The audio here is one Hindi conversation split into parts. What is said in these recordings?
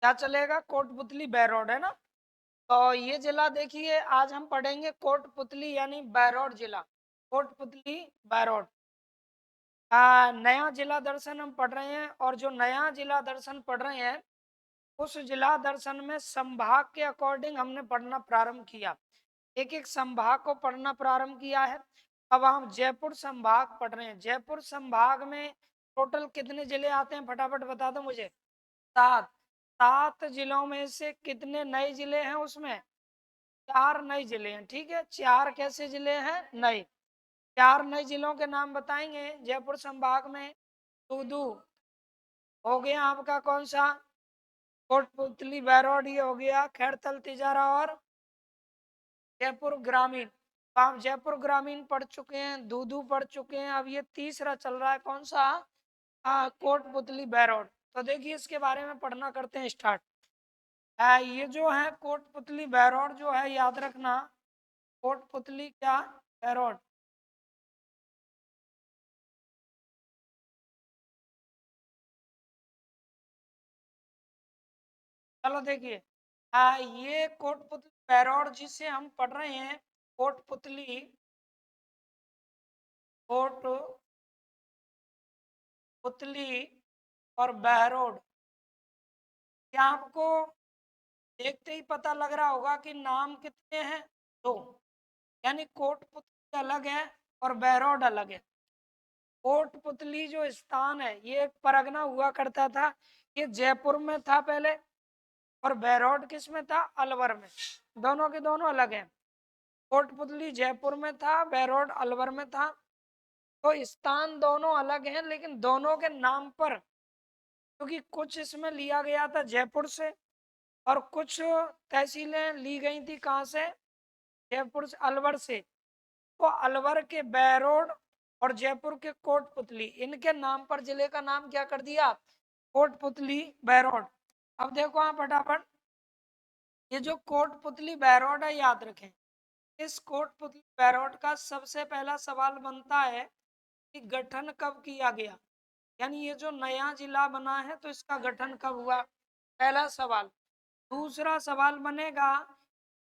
क्या चलेगा? कोटपुतली बहरौड, है ना। तो ये जिला देखिए, आज हम पढ़ेंगे कोटपुतली यानी बहरौड जिला, कोटपुतली बहरौड। नया जिला दर्शन हम पढ़ रहे हैं, और जो नया जिला दर्शन पढ़ रहे हैं उस जिला दर्शन में संभाग के अकॉर्डिंग हमने पढ़ना प्रारंभ किया, एक एक संभाग को पढ़ना प्रारंभ किया है। अब हम जयपुर संभाग पढ़ रहे हैं। जयपुर संभाग में टोटल कितने जिले आते हैं, फटाफट बता दो मुझे। 7। 7 जिलों में से कितने नए जिले हैं उसमें? 4 नए जिले हैं, ठीक है। 4 कैसे जिले हैं? नए। 4 नए जिलों के नाम बताएंगे जयपुर संभाग में। दूदू हो गया आपका, कौन सा? कोटपुतली बहरौड ये हो गया, खैरथल तिजारा और जयपुर ग्रामीण। तो आप जयपुर ग्रामीण पढ़ चुके हैं, दूदू पढ़ चुके हैं। अब ये तीसरा चल रहा है, कौन सा? कोटपुतली बहरौड। तो देखिए इसके बारे में पढ़ना करते हैं स्टार्ट। ये जो है कोटपुतली बहरौड जो है, याद रखना, कोटपुतली क्या? बहरौड। चलो देखिए, ये कोटपुतली बहरौड जिसे हम पढ़ रहे हैं, कोटपुतली, कोटपुतली और बहरौड, क्या आपको देखते ही पता लग रहा होगा कि नाम कितने हैं? 2। यानी कोटपुतली अलग है और बहरौड अलग है। कोटपुतली जो स्थान है ये एक परगना हुआ करता था, ये जयपुर में था पहले, और बहरौड किस में था? अलवर में। दोनों के दोनों अलग हैं। कोटपुतली जयपुर में था, बहरौड अलवर में था। तो स्थान दोनों अलग हैं, लेकिन दोनों के नाम पर, क्योंकि कुछ इसमें लिया गया था जयपुर से, और कुछ तहसीलें ली गई थी कहाँ से? जयपुर से, अलवर से। तो अलवर के बहरौड और जयपुर के कोटपुतली, इनके नाम पर जिले का नाम क्या कर दिया? कोटपुतली बहरौड। अब देखो आप फटाफट, ये जो कोटपुतली बहरौड है, याद रखें, इस कोटपुतली बहरौड का सबसे पहला सवाल बनता है कि गठन कब किया गया। यानी ये जो नया जिला बना है तो इसका गठन कब हुआ, पहला सवाल। दूसरा सवाल बनेगा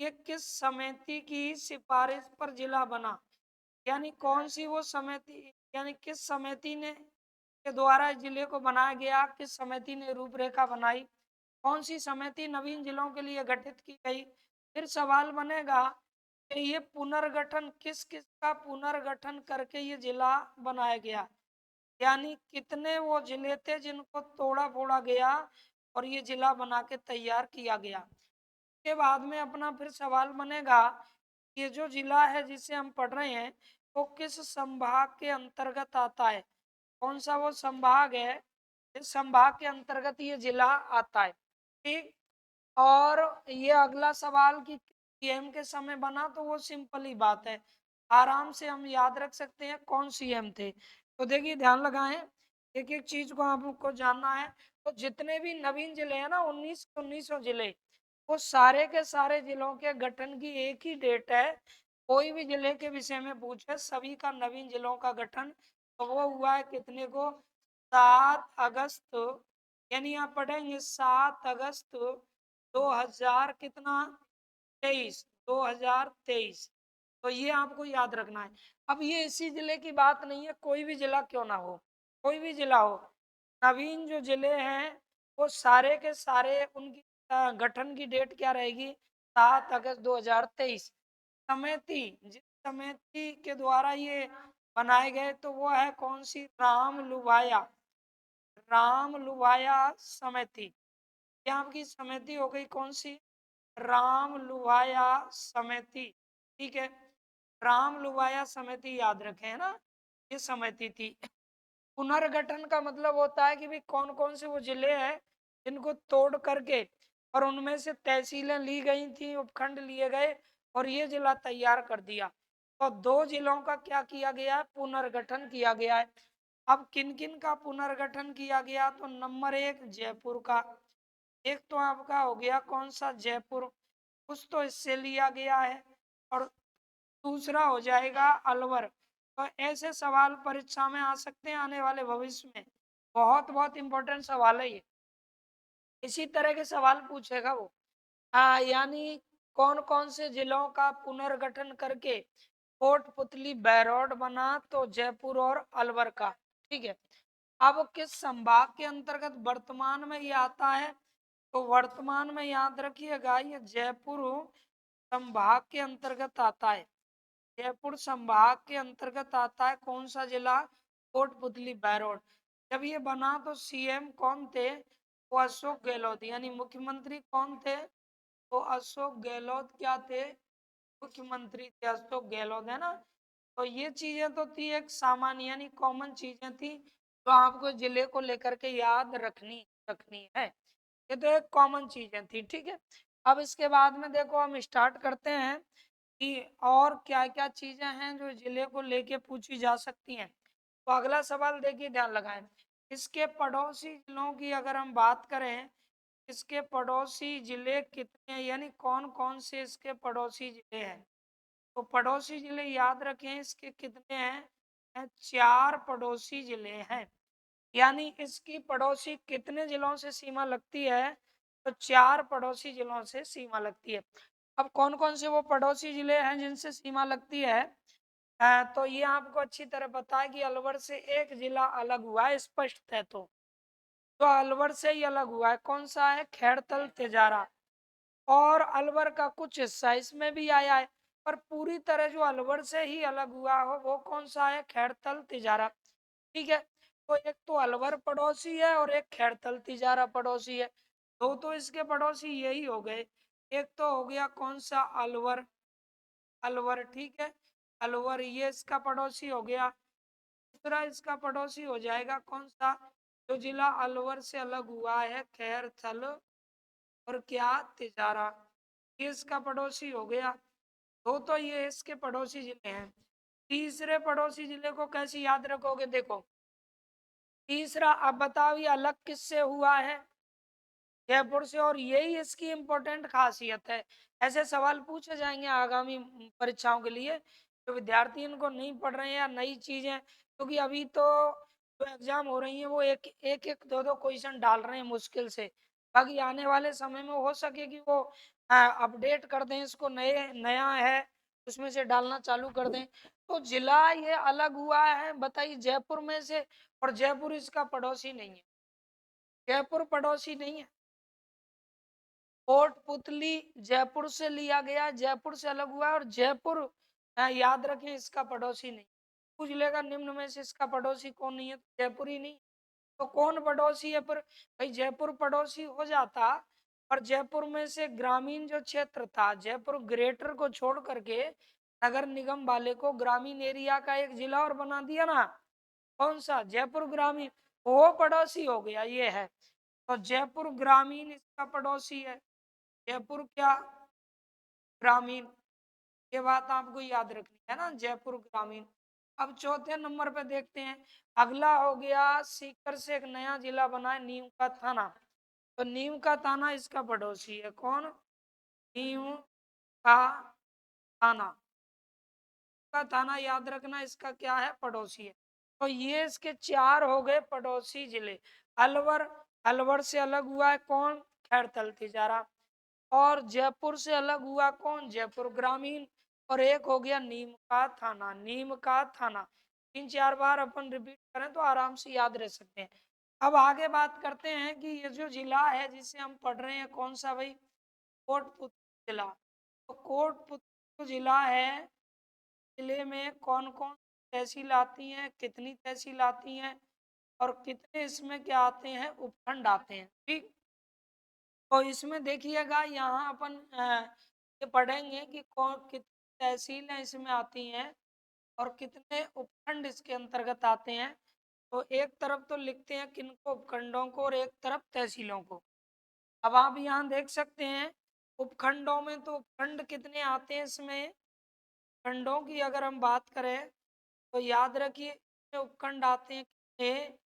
कि किस समिति की सिफारिश पर जिला बना, यानी कौन सी वो समिति, यानी किस समिति ने के द्वारा जिले को बनाया गया, किस समिति ने रूपरेखा बनाई, कौन सी समिति नवीन जिलों के लिए गठित की गई। फिर सवाल बनेगा कि ये पुनर्गठन किस किस का पुनर्गठन करके ये जिला बनाया गया, यानी कितने वो जिले थे जिनको तोड़ा फोड़ा गया और ये जिला बना के तैयार किया गया। के बाद में अपना फिर सवाल बनेगा, ये जो जिला है जिसे हम पढ़ रहे हैं वो किस संभाग के अंतर्गत आता है, कौन सा वो संभाग है, इस संभाग के अंतर्गत ये जिला आता है। ठीक। और ये अगला सवाल कि सीएम के समय बना, तो वो सिंपल ही बात है, आराम से हम याद रख सकते हैं कौन सीएम थे। तो देखिए ध्यान लगाएं, एक एक चीज को आपको जानना है। तो जितने भी नवीन जिले हैं ना, 19 जिले, वो सारे के सारे जिलों के गठन की एक ही डेट है। कोई भी जिले के विषय में पूछे, सभी का नवीन जिलों का गठन तो वो हुआ है कितने को? 7 अगस्त। यानी आप पढ़ेंगे 7 अगस्त 2000 कितना? 23, 2023। तो ये आपको याद रखना है। अब ये इसी जिले की बात नहीं है, कोई भी जिला क्यों ना हो, कोई भी जिला हो, नवीन जो जिले हैं वो सारे के सारे, उनकी गठन की डेट क्या रहेगी? 7 अगस्त 2023। समिति, जिस समिति के द्वारा ये बनाए गए तो वो है कौन सी? राम लुवाया समिति। ये आपकी समिति हो गई कौन सी? राम लुवाया समिति। ठीक है, राम लुवाया समिति याद रखें, है ना, ये समिति थी। पुनर्गठन का मतलब होता है कि भाई कौन कौन से वो जिले हैं जिनको तोड़ करके और उनमें से तहसीलें ली गई थी, उपखंड लिए गए और ये जिला तैयार कर दिया। तो 2 जिलों का क्या किया गया है? पुनर्गठन किया गया है। अब किन किन का पुनर्गठन किया गया? तो नंबर 1 जयपुर का, एक तो आपका हो गया कौन सा? जयपुर, कुछ तो इससे लिया गया है, और दूसरा हो जाएगा अलवर। तो ऐसे सवाल परीक्षा में आ सकते हैं आने वाले भविष्य में, बहुत बहुत इंपॉर्टेंट सवाल है ये। इसी तरह के सवाल पूछेगा वो। यानी कौन कौन से जिलों का पुनर्गठन करके कोटपुतली बैरोड बना, तो जयपुर और अलवर का। ठीक है, अब किस संभाग के अंतर्गत वर्तमान में ये आता है, तो वर्तमान में याद रखिएगा ये जयपुर संभाग के अंतर्गत आता है। जयपुर संभाग के अंतर्गत आता है कौन सा जिला, कोटपुतली बैरोड। जब ये बना तो सीएम कौन थे, वो अशोक गहलोत, यानी मुख्यमंत्री कौन थे, तो अशोक गहलोत क्या थे, मुख्यमंत्री थे अशोक गहलोत, है ना। तो ये चीजें तो थी एक सामान्य यानी कॉमन चीजें थी, तो आपको जिले को लेकर के याद रखनी रखनी है। ये तो एक कॉमन चीजें थी, ठीक है। अब इसके बाद में देखो हम स्टार्ट करते हैं कि और क्या क्या चीजें हैं जो जिले को लेके पूछी जा सकती हैं। तो अगला सवाल देखिए, ध्यान लगाएं। इसके पड़ोसी जिलों की अगर हम बात करें, इसके पड़ोसी जिले कितने हैं, यानी कौन कौन से इसके पड़ोसी जिले हैं। तो पड़ोसी जिले याद रखें इसके कितने हैं, 4 पड़ोसी जिले हैं। यानी इसकी पड़ोसी कितने जिलों से सीमा लगती है, तो 4 पड़ोसी जिलों से सीमा लगती है। अब कौन कौन से वो पड़ोसी जिले हैं जिनसे सीमा लगती है, तो ये आपको अच्छी तरह पता है कि अलवर से एक जिला अलग हुआ है, स्पष्ट है। तो अलवर से ही अलग हुआ है, कौन सा है, खैरतल तिजारा। और अलवर का कुछ हिस्सा इसमें भी आया है, पर पूरी तरह जो अलवर से ही अलग हुआ हो वो कौन सा है, खैरतल तिजारा। ठीक है, तो एक तो अलवर पड़ोसी है और एक खैरतल तिजारा पड़ोसी है। दो तो इसके पड़ोसी यही हो गए। एक तो हो गया कौन सा, अलवर, अलवर, ठीक है, अलवर ये इसका पड़ोसी हो गया। दूसरा इसका पड़ोसी हो जाएगा कौन सा, जो जिला अलवर से अलग हुआ है, खैरथल और क्या, तिजारा, ये इसका पड़ोसी हो गया। दो तो ये इसके पड़ोसी जिले हैं। तीसरे पड़ोसी जिले को कैसे याद रखोगे, देखो तीसरा, अब बताओ ये अलग किससे हुआ है, जयपुर से, और यही इसकी इम्पोर्टेंट खासियत है। ऐसे सवाल पूछे जाएंगे आगामी परीक्षाओं के लिए, जो विद्यार्थी इनको नहीं पढ़ रहे हैं या नई चीजें, क्योंकि अभी तो जो एग्जाम हो रही है वो एक एक एक दो दो क्वेश्चन डाल रहे हैं मुश्किल से। बाकी आने वाले समय में हो सके कि वो अपडेट कर दें इसको, नए नया है उसमें से डालना चालू कर दें। तो जिला ये अलग हुआ है, बताइए, जयपुर में से, और जयपुर इसका पड़ोसी नहीं है, जयपुर पड़ोसी नहीं है। कोटपुतली जयपुर से लिया गया, जयपुर से अलग हुआ है, और जयपुर याद रखें इसका पड़ोसी नहीं। पूछ लेगा निम्न में से इसका पड़ोसी कौन नहीं है, तो जयपुर ही नहीं। तो कौन पड़ोसी है, पर भाई जयपुर पड़ोसी हो जाता, और जयपुर में से ग्रामीण जो क्षेत्र था, जयपुर ग्रेटर को छोड़ करके नगर निगम वाले को ग्रामीण एरिया का एक जिला और बना दिया ना, कौन सा, जयपुर ग्रामीण, वो पड़ोसी हो गया, ये है। तो जयपुर ग्रामीण इसका पड़ोसी है, जयपुर क्या, ग्रामीण, ये बात आपको याद रखनी है ना, जयपुर ग्रामीण। अब चौथे नंबर पे देखते हैं, अगला हो गया सीकर से एक नया जिला बना है, नीम का थाना। तो नीम का थाना इसका पड़ोसी है, कौन, नीम का थाना, का थाना याद रखना इसका क्या है, पड़ोसी है। तो ये इसके 4 हो गए पड़ोसी जिले। अलवर, अलवर से अलग हुआ है कौन, खैरतल तिजारा। और जयपुर से अलग हुआ कौन, जयपुर ग्रामीण। और एक हो गया नीम का थाना, नीम का थाना। 3-4 बार अपन रिपीट करें तो आराम से याद रह सकते हैं। अब आगे बात करते हैं कि ये जो जिला है जिसे हम पढ़ रहे हैं कौन सा भाई, कोटपुतली जिला। तो कोटपुतली जिला है, जिले में कौन कौन तहसील आती हैं, कितनी तहसील आती हैं, और कितने इसमें क्या आते हैं, उपखंड आते हैं, ठीक। तो इसमें देखिएगा यहाँ अपन ये पढ़ेंगे कि कौन कितनी तहसीलें इसमें आती हैं और कितने उपखंड इसके अंतर्गत आते हैं। तो एक तरफ तो लिखते हैं किनको, उपखंडों को, और एक तरफ तहसीलों को। अब आप यहाँ देख सकते हैं उपखंडों में, तो उपखंड कितने आते हैं इसमें, खंडों की अगर हम बात करें तो याद रखिए इसमें उपखंड आते हैं कितने,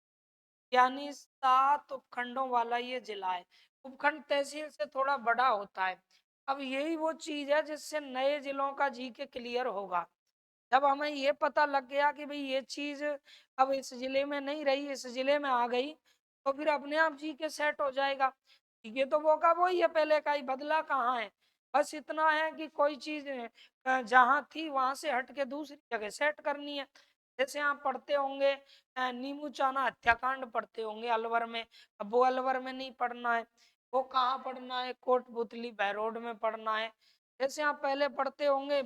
यानी 7 उपखंडों वाला ये जिला है। उपखंड तहसील से थोड़ा बड़ा होता है। अब यही वो चीज है जिससे नए जिलों का जीके क्लियर होगा। जब हमें ये पता लग गया कि भाई ये चीज अब इस जिले में नहीं रही, इस जिले में आ गई, तो फिर अपने आप जीके सेट हो जाएगा। ये तो वो का वही है, पहले का ही, बदला कहाँ है। बस इतना है कि कोई चीज जहाँ थी वहां से हट के दूसरी जगह सेट करनी है। जैसे आप पढ़ते होंगे नीमू चाना हत्याकांड पढ़ते होंगे अलवर में। अब वो अलवर में नहीं पढ़ना है, वो कहाँ पढ़ना है, कोटपुतली बहरोड में पढ़ना है। जैसे आप पहले पढ़ते होंगे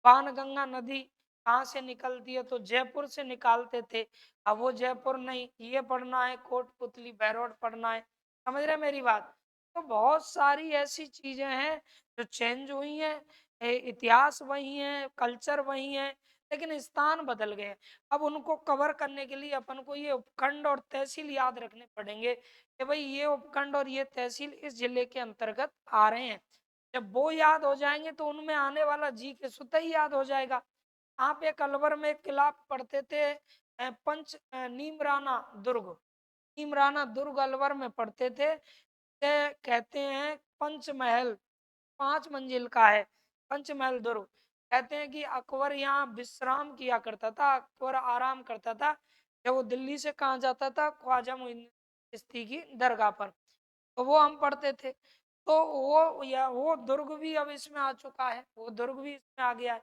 बाणगंगा नदी कहाँ से निकलती है, तो जयपुर से निकालते थे। अब वो जयपुर नहीं, ये पढ़ना है, कोटपुतली बहरोड पढ़ना है। समझ रहे मेरी बात। तो बहुत सारी ऐसी चीजें हैं जो चेंज हुई हैं, इतिहास वही है, कल्चर वही है, लेकिन स्थान बदल गए। अब उनको कवर करने के लिए अपन को ये उपखंड और तहसील याद रखने पड़ेंगे कि भाई ये उपखंड और ये तहसील इस जिले के अंतर्गत आ रहे हैं। जब वो याद हो जाएंगे तो उनमें आने वाला जी के स्वतः ही याद हो जाएगा। आप एक अलवर में एक किला पढ़ते थे नीमराना दुर्ग। नीमराना दुर्ग अलवर में पढ़ते थे। कहते हैं पंचमहल, 5 मंजिल का है पंचमहल दुर्ग। कहते हैं कि अकबर यहाँ विश्राम किया करता था, अकबर आराम करता था जब वो दिल्ली से कहाँ जाता था, ख्वाजा मोइन चिश्ती की दरगाह पर। तो वो हम पढ़ते थे। तो वो दुर्ग भी अब इसमें आ चुका है, वो दुर्ग भी इसमें आ गया है।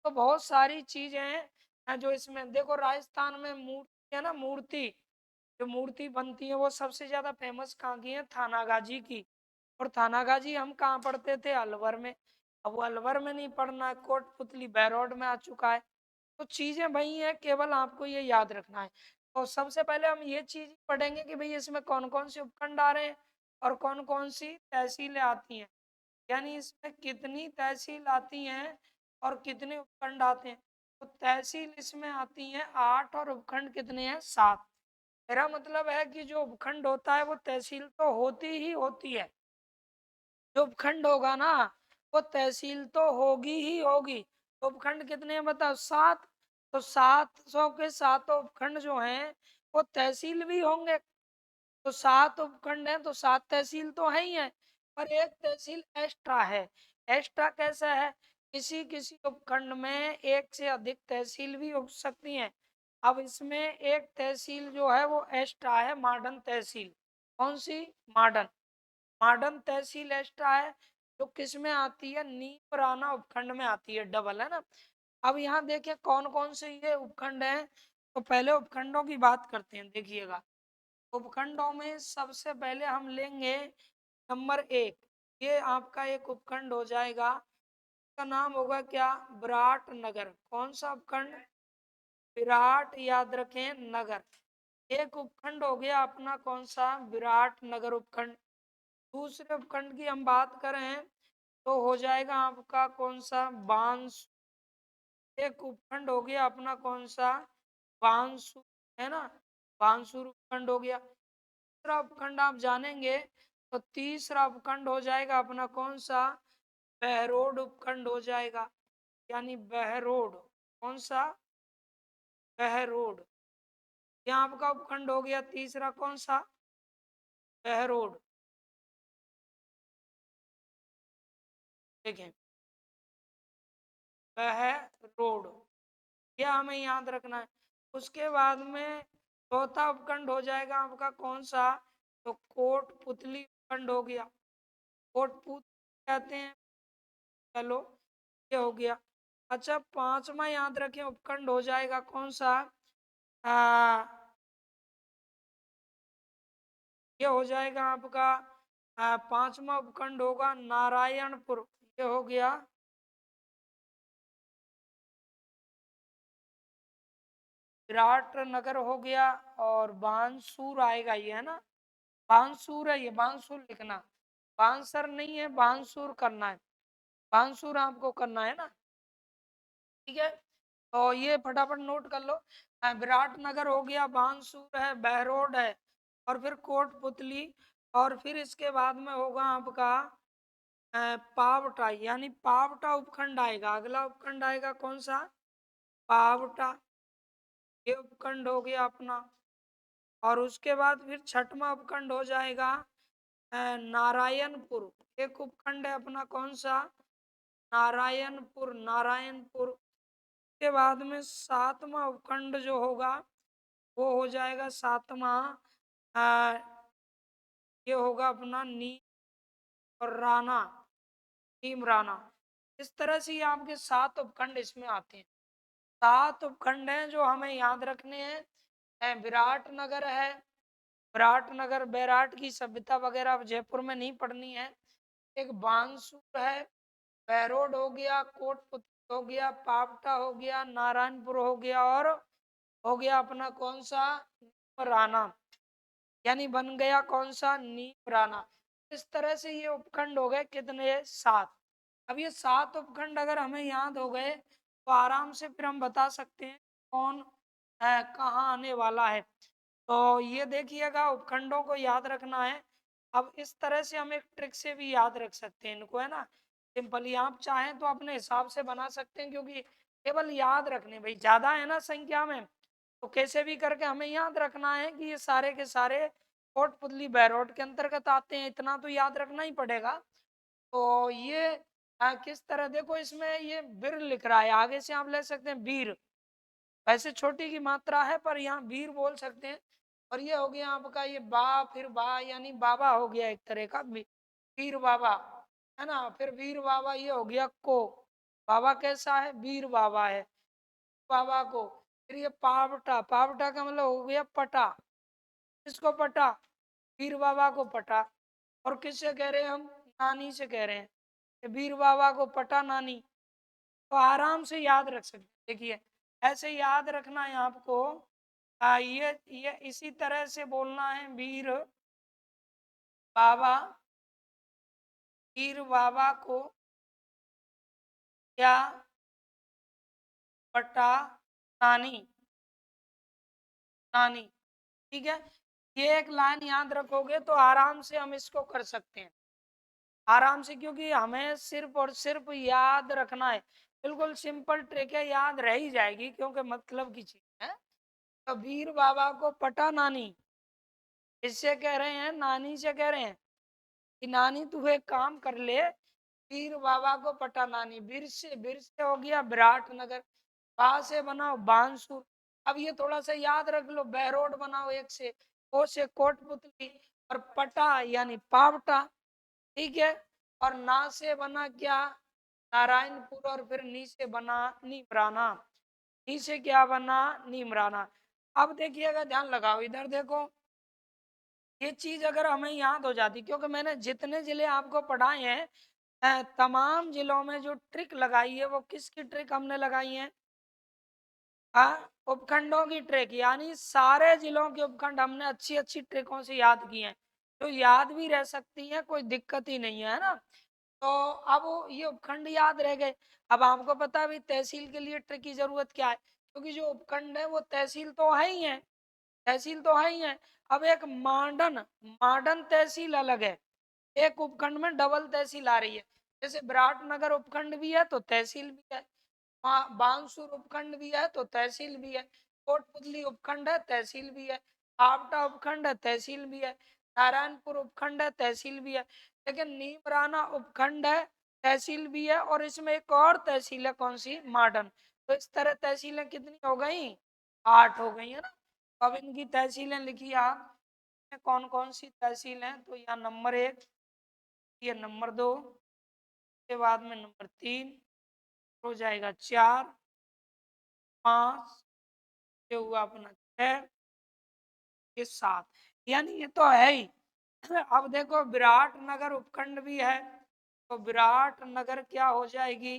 तो बहुत सारी चीजें हैं जो इसमें देखो। राजस्थान में मूर्ति है ना, मूर्ति जो मूर्ति बनती है वो सबसे ज्यादा फेमस कहाँ की है, थानागाजी की। और थानागाजी हम कहाँ पढ़ते थे, अलवर में। अब वो अलवर में नहीं पढ़ना है, कोटपुतली बहरौड में आ चुका है। तो चीजें वही है, केवल आपको ये याद रखना है। तो सबसे पहले हम ये चीज पढ़ेंगे कि भाई इसमें कौन कौन से उपखंड आ रहे हैं और कौन कौन सी तहसीलें आती हैं, यानी इसमें कितनी तहसील आती हैं और कितने उपखंड आते हैं। तो तहसील इसमें आती हैं 8 और उपखंड कितने हैं, 7। मेरा मतलब है कि जो उपखंड होता है वो तहसील तो होती ही होती है। जो उपखंड होगा ना वो तहसील तो होगी ही होगी। तो उपखंड कितने हैं बताओ, 7। तो 700 के 7 उपखंड जो हैं वो तहसील भी होंगे। तो 7 उपखंड हैं तो 7 तहसील तो है ही है। पर एक तहसील एक्स्ट्रा है। एक्स्ट्रा कैसा है, किसी किसी उपखंड में एक से अधिक तहसील भी हो सकती हैं। अब इसमें एक तहसील जो है वो एक्स्ट्रा है, मॉडर्न तहसील। कौन सी, मॉडर्न। मॉडर्न तहसील एक्स्ट्रा है जो किस में आती है, नीमराना उपखंड में आती है, डबल है ना। अब यहाँ देखिए कौन कौन से ये उपखंड हैं। तो पहले उपखंडों की बात करते हैं, देखिएगा। उपखंडों में सबसे पहले हम लेंगे नंबर 1। ये आपका एक उपखंड हो जाएगा, इसका नाम होगा क्या, विराट नगर। कौन सा उपखंड, विराट, याद रखें, नगर। एक उपखंड हो गया अपना कौन सा, विराट नगर उपखंड। दूसरे उपखंड की हम बात करें तो हो जाएगा आपका कौन सा, बांस। एक उपखंड हो गया अपना कौन सा, बांसुर, है ना, बांसुर उपखंड हो गया। तीसरा उपखंड आप जानेंगे तो तीसरा उपखंड हो जाएगा अपना कौन सा, बहरोड उपखंड हो जाएगा, यानी बहरोड। कौन सा, बहरोड। यहाँ आपका उपखंड हो गया तीसरा कौन सा, बहरोड। देखें, बहरोड, यह हमें याद रखना है। उसके बाद में चौथा उपखंड हो जाएगा आपका कौन सा, तो कोटपुतली उपखंड हो गया। कोटपुतली कहते हैं, चलो ये हो गया। अच्छा, पांचवा याद रखें उपखंड हो जाएगा कौन सा, आ, ये हो जाएगा आपका पांचवा उपखंड होगा नारायणपुर। ये हो गया, विराट नगर हो गया। और बांसुर आएगा ये, है ना, बांसुर है ये, बांसुर लिखना, बांसर नहीं है, बांसुर करना है, बांसुर आपको करना है ना। ठीक है, तो ये फटाफट नोट कर लो। विराट नगर हो गया, बांसुर है, बहरोड है, और फिर कोटपुतली। और फिर इसके बाद में होगा आपका पावटा, यानी पावटा उपखंड आएगा। अगला उपखंड आएगा कौन सा, पावटा। ये उपखंड हो गया अपना। और उसके बाद फिर छठवां उपखंड हो जाएगा नारायणपुर। एक उपखंड है अपना कौन सा, नारायणपुर, नारायणपुर। के बाद में सातवां उपखंड जो होगा वो हो जाएगा सातवां ये होगा अपना नी और राणा, नीम राणा। इस तरह से ये आपके 7 उपखंड इसमें आते हैं। 7 उपखंड हैं जो हमें याद रखने हैं। विराट नगर है, विराट नगर बैराट की सभ्यता वगैरह अब जयपुर में नहीं पढ़नी है। एक बांसुर है, बैरोड हो गया, कोटपुतली हो गया, पावटा हो गया, नारायणपुर हो गया, और हो गया अपना कौन सा, राणा। यानी बन गया कौन सा, नीम राणा। इस तरह से ये उपखंड हो गए कितने, 7। अब ये 7 उपखंड अगर हमें याद हो गए तो आराम से फिर हम बता सकते हैं कौन है, कहाँ आने वाला है। तो ये देखिएगा, उपखंडों को याद रखना है। अब इस तरह से हम एक ट्रिक से भी याद रख सकते हैं इनको, है ना। सिंपली आप चाहें तो अपने हिसाब से बना सकते हैं, क्योंकि केवल याद रखने, भाई ज्यादा है ना संख्या में, तो कैसे भी करके हमें याद रखना है कि ये सारे के सारे कोटपुतली बैरोड के अंतर्गत आते हैं, इतना तो याद रखना ही पड़ेगा। तो ये किस तरह, देखो इसमें ये बीर लिख रहा है, आगे से आप ले सकते हैं बीर, वैसे छोटी की मात्रा है पर यहाँ वीर बोल सकते हैं। और ये हो गया आपका ये बा, फिर बा यानी बाबा हो गया एक तरह का, वीर बाबा, है ना। फिर वीर बाबा ये हो गया को, बाबा कैसा है, वीर बाबा है, बाबा को। फिर ये पावटा, पावटा का मतलब हो गया पटा, किसको पटा, वीर बाबा को पटा। और किससे कह रहे हैं हम, नानी से कह रहे हैं, वीर बाबा को पटा नानी। तो आराम से याद रख सकते हैं। देखिए ऐसे याद रखना है आपको। ये इसी तरह से बोलना है, बाबा वीर बाबा को क्या पटा नानी, नानी। ठीक है, ये एक लाइन याद रखोगे तो आराम से हम इसको कर सकते हैं, आराम से, क्योंकि हमें सिर्फ और सिर्फ याद रखना है। बिल्कुल सिंपल ट्रिक है, याद रह ही जाएगी क्योंकि मतलब की चीज है। तो वीर बाबा को पटा नानी, इससे कह रहे हैं, नानी से कह रहे हैं कि नानी तू एक काम कर ले, वीर बाबा को पटा नानी। बीर से हो गया विराट नगर, बा से बनाओ बांसुर। अब ये थोड़ा सा याद रख लो, बहरोड बनाओ एक से, को से कोटपुतली, और पटा यानी पावटा। ठीक है, और ना से बना क्या, नारायणपुर, और फिर नी से बना नीमराना, नी से क्या बना, नीमराना। अब देखिएगा, ध्यान लगाओ इधर देखो, ये चीज अगर हमें याद हो जाती, क्योंकि मैंने जितने जिले आपको पढ़ाए हैं, तमाम जिलों में जो ट्रिक लगाई है वो किसकी ट्रिक हमने लगाई है, उपखंडों की ट्रिक। यानी सारे जिलों के उपखंड हमने अच्छी अच्छी ट्रिकों से याद किए हैं, तो याद भी रह सकती है, कोई दिक्कत ही नहीं है ना। तो अब ये उपखंड याद रह गए। अब आपको पता भी तहसील के लिए ट्रिक की जरूरत क्या है, क्योंकि जो उपखंड है वो तहसील तो है ही है, तहसील तो है ही है। अब एक मॉडर्न, मॉडर्न तहसील अलग है, एक उपखंड में डबल तहसील आ रही है। जैसे विराटनगर उपखंड भी है तो तहसील भी है, बांसुर उपखंड भी है तो तहसील भी है, कोटपुतली उपखंड है तहसील भी है, आपटा उपखंड है तहसील भी है, नारायणपुर उपखंड है तहसील भी है। लेकिन नीमराना उपखंड है, तहसील भी है, और इसमें एक और तहसील है, कौन सी, मॉडर्न। तो इस तरह तहसीलें कितनी हो गई, 8 हो गई है ना। अब इनकी तहसीलें लिखिए आप, कौन कौन सी तहसील हैं। तो यहाँ नंबर 1, ये नंबर 2, के बाद में नंबर 3 हो जाएगा, 4, 5, ये हुआ अपना 6, ये 7। यानी ये तो है ही। अब देखो विराट नगर उपखंड भी है, तो विराट नगर क्या हो जाएगी,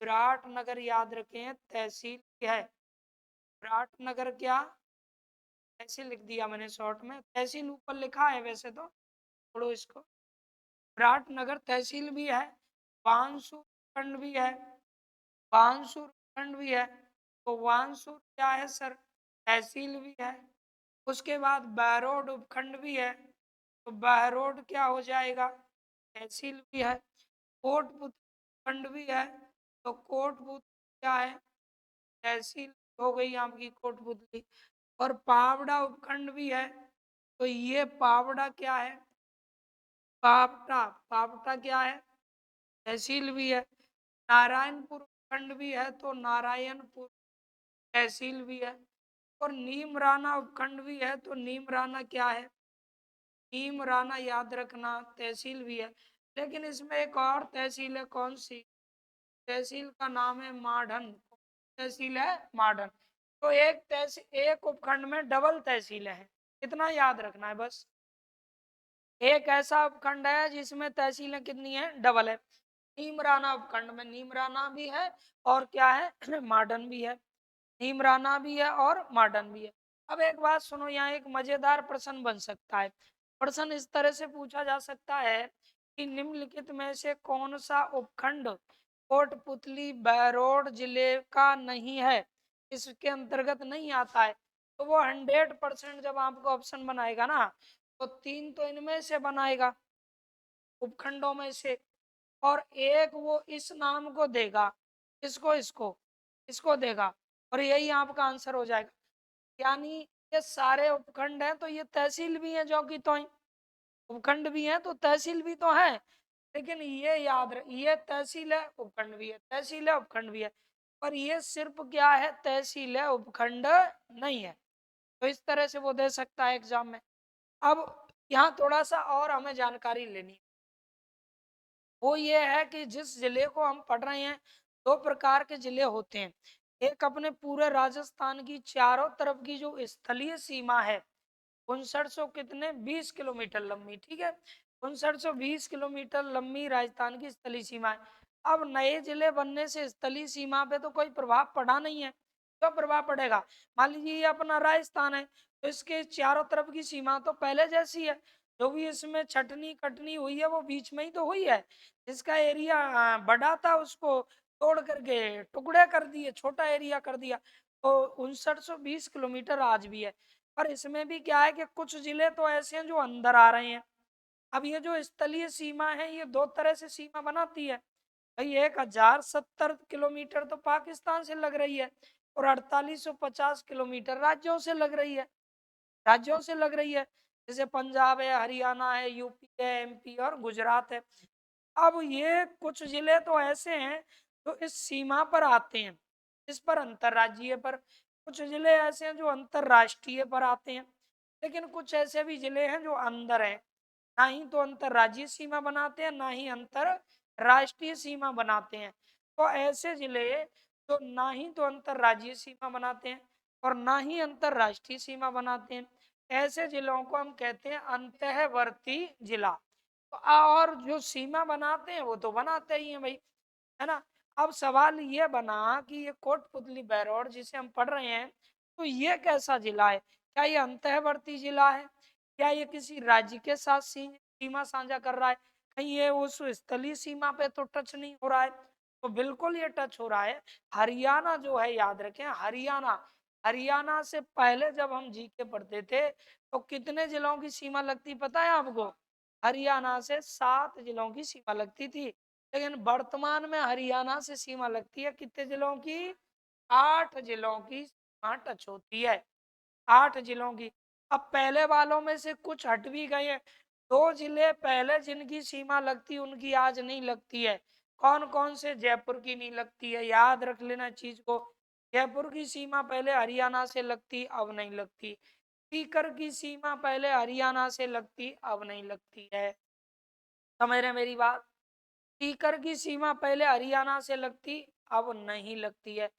विराट नगर याद रखें तहसील क्या है, विराट नगर क्या, ऐसे लिख दिया मैंने शॉर्ट में, तहसील ऊपर लिखा है वैसे तो, छोड़ो इसको। विराट नगर तहसील भी है, बांसुर खंड भी है, बांसुर खंड भी है, तो बांसुर क्या है सर, तहसील भी है। उसके बाद बहरोड उपखंड भी है, तो बहरोड क्या हो जाएगा, तहसील भी है। कोटपुतली खंड भी है, तो कोटपुतली क्या है, तहसील हो गई आपकी कोटपुतली। और पावड़ा उपखंड भी है, तो ये पावड़ा क्या है, पावटा, पावटा क्या है, तहसील भी है। नारायणपुर उपखंड भी है, तो नारायणपुर तहसील भी है। और नीमराना उपखंड भी है, तो नीमराना क्या है, नीमराना याद रखना तहसील भी है, लेकिन इसमें एक और तहसील है, कौन सी तहसील का नाम है माढ़न, तहसील है माढ़न। तो एक तहसील, एक उपखंड में डबल तहसील है, इतना याद रखना है बस। एक ऐसा उपखंड है जिसमें तहसीलें कितनी है, डबल है। नीमराना उपखंड में नीमराना भी है और क्या है मार्डन भी है, नीमराना भी है और मार्डन भी है। अब एक बात सुनो, यहाँ एक मजेदार प्रश्न बन सकता है। प्रश्न इस तरह से पूछा जा सकता है कि निम्नलिखित में से कौन सा उपखंड कोटपुतली बैरोड जिले का नहीं है, इसके अंतर्गत नहीं आता है। तो वो 100% जब आपको ऑप्शन बनाएगा ना, तो 3 तो इनमें से बनाएगा उपखंडों में से, और एक वो इस नाम को देगा, इसको इसको इसको देगा, और यही आपका आंसर हो जाएगा। यानी ये सारे उपखंड हैं तो ये तहसील भी है, जो कि तो उपखंड भी है तो तहसील भी तो है, लेकिन ये याद ये तहसील है उपखंड भी है, तहसील है उपखंड भी है, पर ये सिर्फ क्या है, तहसील है उपखंड नहीं है। तो इस तरह से वो दे सकता है एग्जाम में। अब यहाँ थोड़ा सा और हमें जानकारी लेनी है, वो ये है कि जिस जिले को हम पढ़ रहे हैं, 2 प्रकार के जिले होते हैं। एक अपने पूरे राजस्थान की चारों तरफ की जो स्थलीय सीमा है, 5900 कितने 20 किलोमीटर लंबी, ठीक है, 5920 किलोमीटर लंबी राजस्थान की स्थलीय सीमा है। अब नए जिले बनने से स्थलीय सीमा पे तो कोई प्रभाव पड़ा नहीं है, क्या प्रभाव पड़ेगा। मान लीजिए ये अपना राजस्थान है, तो इसके चारों तरफ की सीमा तो पहले जैसी है, जो भी इसमें छटनी कटनी हुई है वो बीच में ही तो हुई है। जिसका एरिया बड़ा था उसको तोड़ करके टुकड़े कर दिए, छोटा एरिया कर दिया, तो 5920 किलोमीटर आज भी है। पर इसमें भी क्या है कि कुछ जिले तो ऐसे हैं जो अंदर आ रहे हैं। अब ये जो स्थलीय सीमा है ये 2 तरह से सीमा बनाती है भाई, 1070 किलोमीटर तो पाकिस्तान से लग रही है, और 4850 किलोमीटर राज्यों से लग रही है, राज्यों से लग रही है, जैसे पंजाब है, हरियाणा है, यूपी है, एमपी और गुजरात है। अब ये कुछ जिले तो ऐसे हैं जो इस सीमा पर आते हैं, इस पर अंतरराज्यीय पर, कुछ जिले ऐसे हैं जो अंतरराष्ट्रीय पर आते हैं, लेकिन कुछ ऐसे भी जिले हैं जो अंदर हैं, ना ही तो अंतरराज्यीय सीमा बनाते हैं ना ही अंतरराष्ट्रीय सीमा बनाते हैं। तो ऐसे जिले जो ना ही तो अंतरराज्यीय सीमा बनाते हैं और ना ही अंतरराष्ट्रीय सीमा बनाते हैं, ऐसे जिलों को हम कहते हैं अंतःवर्ती जिला। तो और जो सीमा बनाते हैं वो तो बनाते ही हैं भाई, है ना। अब सवाल ये बना कि ये कोटपुतली बैरोड जिसे हम पढ़ रहे हैं, तो ये कैसा जिला है, क्या ये अंतःवर्ती जिला है, क्या ये किसी राज्य के साथ सीमा साझा कर रहा है, कहीं ये उस स्थलीय सीमा पे तो टच नहीं हो रहा है। तो बिल्कुल ये टच हो रहा है। हरियाणा जो है, याद रखें हरियाणा, हरियाणा से पहले जब हम जीके पढ़ते थे तो कितने जिलों की सीमा लगती पता है आपको, हरियाणा से 7 जिलों की सीमा लगती थी, लेकिन वर्तमान में हरियाणा से सीमा लगती है कितने जिलों की, 8 जिलों की सीमा टच होती है, 8 जिलों की। अब पहले वालों में से कुछ हट भी गए हैं, 2 जिले पहले जिनकी सीमा लगती उनकी आज नहीं लगती है। कौन कौन से, जयपुर की नहीं लगती है, याद रख लेना चीज को, जयपुर की सीमा पहले हरियाणा से लगती अब नहीं लगती, सीकर की सीमा पहले हरियाणा से लगती अब नहीं लगती है, समझ रहे मेरी बात। सीकर की सीमा पहले हरियाणा से लगती अब नहीं लगती है,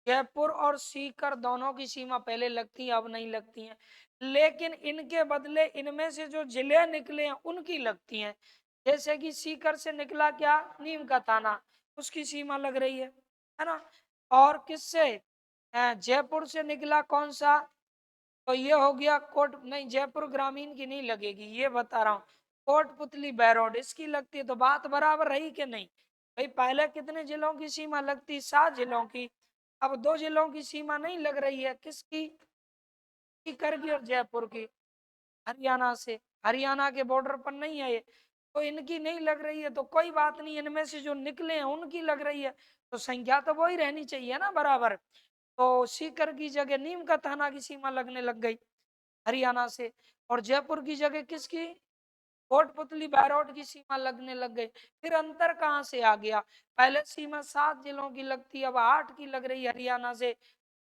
जयपुर और सीकर दोनों की सीमा पहले लगती अब नहीं लगती हैं, लेकिन इनके बदले इनमें से जो जिले निकले हैं उनकी लगती हैं। जैसे कि सीकर से निकला क्या, नीम का थाना, उसकी सीमा लग रही है ना। और किससे, जयपुर से निकला कौन सा, तो ये हो गया कोट, नहीं जयपुर ग्रामीण की नहीं लगेगी, ये बता रहा हूँ, कोटपुतली बैरोड इसकी लगती है। तो बात बराबर रही कि नहीं भाई, पहले कितने जिलों की सीमा लगती, 7 जिलों की, अब 2 जिलों की सीमा नहीं लग रही है, किसकी, सीकर की और जयपुर की, हरियाणा से, हरियाणा के बॉर्डर पर नहीं है ये, तो इनकी नहीं लग रही है, तो कोई बात नहीं, इनमें से जो निकले हैं उनकी लग रही है, तो संख्या तो वही रहनी चाहिए ना बराबर। तो सीकर की जगह नीम का थाना की सीमा लगने लग गई हरियाणा से, और जयपुर की जगह किसकी, कोटपुतली बैरोड की सीमा लगने लग गई। फिर अंतर कहाँ से आ गया, पहले सीमा 7 जिलों की लगती अब 8 की लग रही हरियाणा से।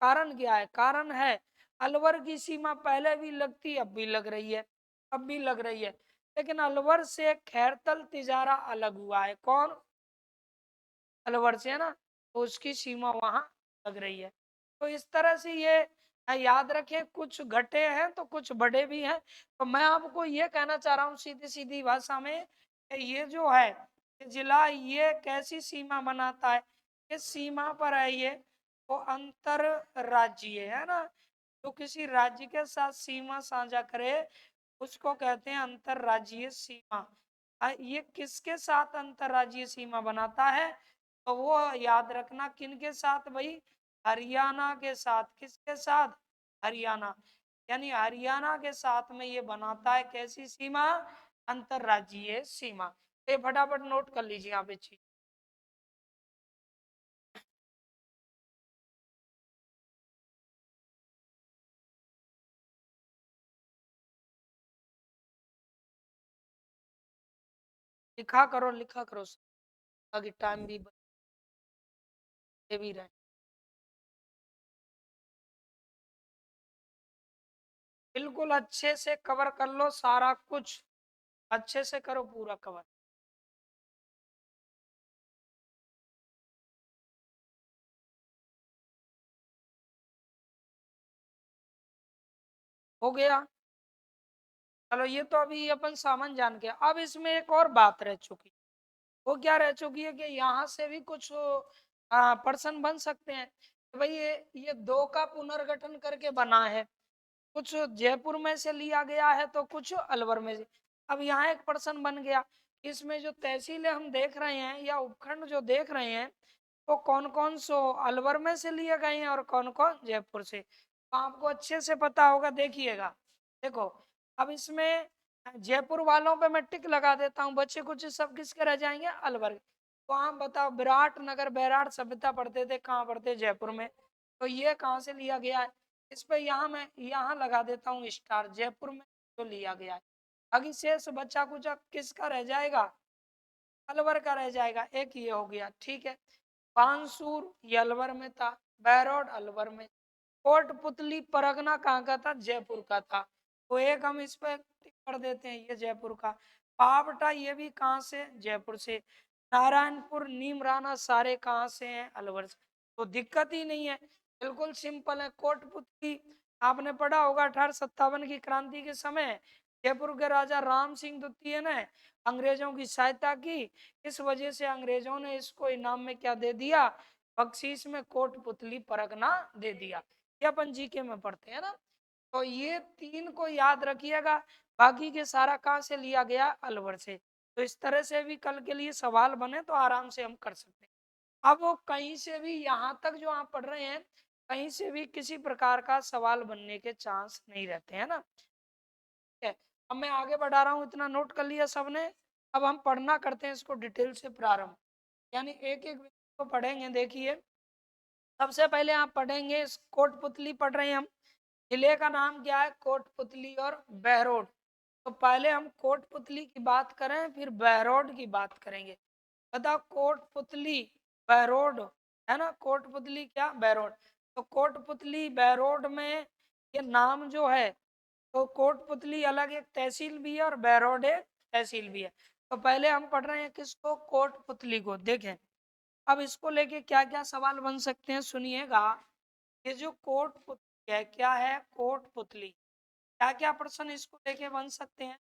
कारण क्या है, कारण है अलवर की सीमा पहले भी लगती अब भी लग रही है, अब भी लग रही है, लेकिन अलवर से खैरतल तिजारा अलग हुआ है। कौन? अलवर से, है ना, तो उसकी सीमा वहां लग रही है। तो इस तरह से ये याद रखें, कुछ घटे हैं तो कुछ बड़े भी हैं। तो मैं आपको ये कहना चाह रहा हूँ सीधी सीधी भाषा में, कि ये जो है जिला, ये कैसी सीमा बनाता है, किस सीमा पर है ये? वो अंतर राज्यीय है ना, तो किसी राज्य के साथ सीमा साझा करे उसको कहते हैं अंतरराज्यीय सीमा। ये किसके साथ अंतरराज्यीय सीमा बनाता है? तो वो याद रखना, किनके साथ भाई? हरियाणा के साथ। किसके साथ? हरियाणा। यानी हरियाणा के साथ में ये बनाता है कैसी सीमा? अंतरराज्यीय सीमा। ये फटाफट नोट कर लीजिए आप ये चीज। लिखा करो ताकि टाइम भी बचे भी रहे। बिल्कुल अच्छे से कवर कर लो सारा कुछ, अच्छे से करो पूरा कवर। हो गया? चलो ये तो अभी अपन सामान जान के, अब इसमें एक और बात रह चुकी। वो क्या रह चुकी है कि यहाँ से भी कुछ पर्सन बन सकते हैं। तो भाई ये दो का पुनर्गठन करके बना है, कुछ जयपुर में से लिया गया है तो कुछ अलवर में से। अब यहाँ एक पर्सन बन गया, इसमें जो तहसीलें हम देख रहे हैं या उपखंड जो देख रहे हैं, वो कौन कौन सो अलवर में से लिए गए हैं और कौन कौन जयपुर से, तो आपको अच्छे से पता होगा। देखिएगा, देखो, अब इसमें जयपुर वालों पे मैं टिक लगा देता हूँ, बच्चे कुछ सब किसके रह जाएंगे? अलवर। तो आप बताओ, विराट नगर बैराट सभ्यता पढ़ते थे, कहाँ पढ़ते? जयपुर में। तो ये कहाँ से लिया गया है? इस पे यहाँ मैं यहाँ लगा देता हूँ स्टार, जयपुर में तो लिया गया है। अभी शेष बच्चा कुछ किसका रह जाएगा? अलवर का रह जाएगा। एक ये हो गया, ठीक है। बांसुर ये अलवर में था, बैरोड अलवर में। कोटपुतली परगना कहाँ का था? जयपुर का था। तो एक हम इस पे टिक कर देते हैं, ये जयपुर का। पावटा ये भी कहाँ से? जयपुर से। नारायणपुर नीमराना सारे कहाँ से हैं? अलवर से। तो दिक्कत ही नहीं है, बिल्कुल सिंपल है। कोटपुतली आपने पढ़ा होगा 1857 की क्रांति के समय जयपुर के राजा राम सिंह द्वितीय ने अंग्रेजों की सहायता की, इस वजह से अंग्रेजों ने इसको इनाम में क्या दे दिया? बख्शीश में कोटपुतली परगना दे दिया। ये अपन जीके में पढ़ते हैं ना। तो ये तीन को याद रखिएगा, बाकी के सारा कहाँ से लिया गया? अलवर से। तो इस तरह से भी कल के लिए सवाल बने तो आराम से हम कर सकते हैं। अब वो कहीं से भी, यहाँ तक जो आप पढ़ रहे हैं, कहीं से भी किसी प्रकार का सवाल बनने के चांस नहीं रहते हैं ना। है। अब मैं आगे बढ़ा रहा हूँ, इतना नोट कर लिया सबने। अब हम पढ़ना करते हैं इसको डिटेल से प्रारंभ, यानी एक एक को पढ़ेंगे। देखिए, सबसे पहले आप पढ़ेंगे कोटपुतली पढ़ रहे हैं हम। जिले का नाम क्या है? कोटपुतली और बहरोड। तो पहले हम कोटपुतली की बात करें, फिर बहरोड की बात करेंगे। बताओ, कोटपुतली बहरोड, है ना, कोटपुतली क्या बहरोड। तो कोटपुतली बहरोड में ये नाम जो है, तो कोटपुतली अलग एक तहसील भी है और बहरोड एक तहसील भी है। तो पहले हम पढ़ रहे हैं किसको? कोटपुतली को। देखें, अब इसको लेके क्या क्या सवाल बन सकते हैं, सुनिएगा। ये जो कोटपुतली है, क्या है? कोटपुतली। क्या क्या प्रश्न इसको लेके बन सकते हैं?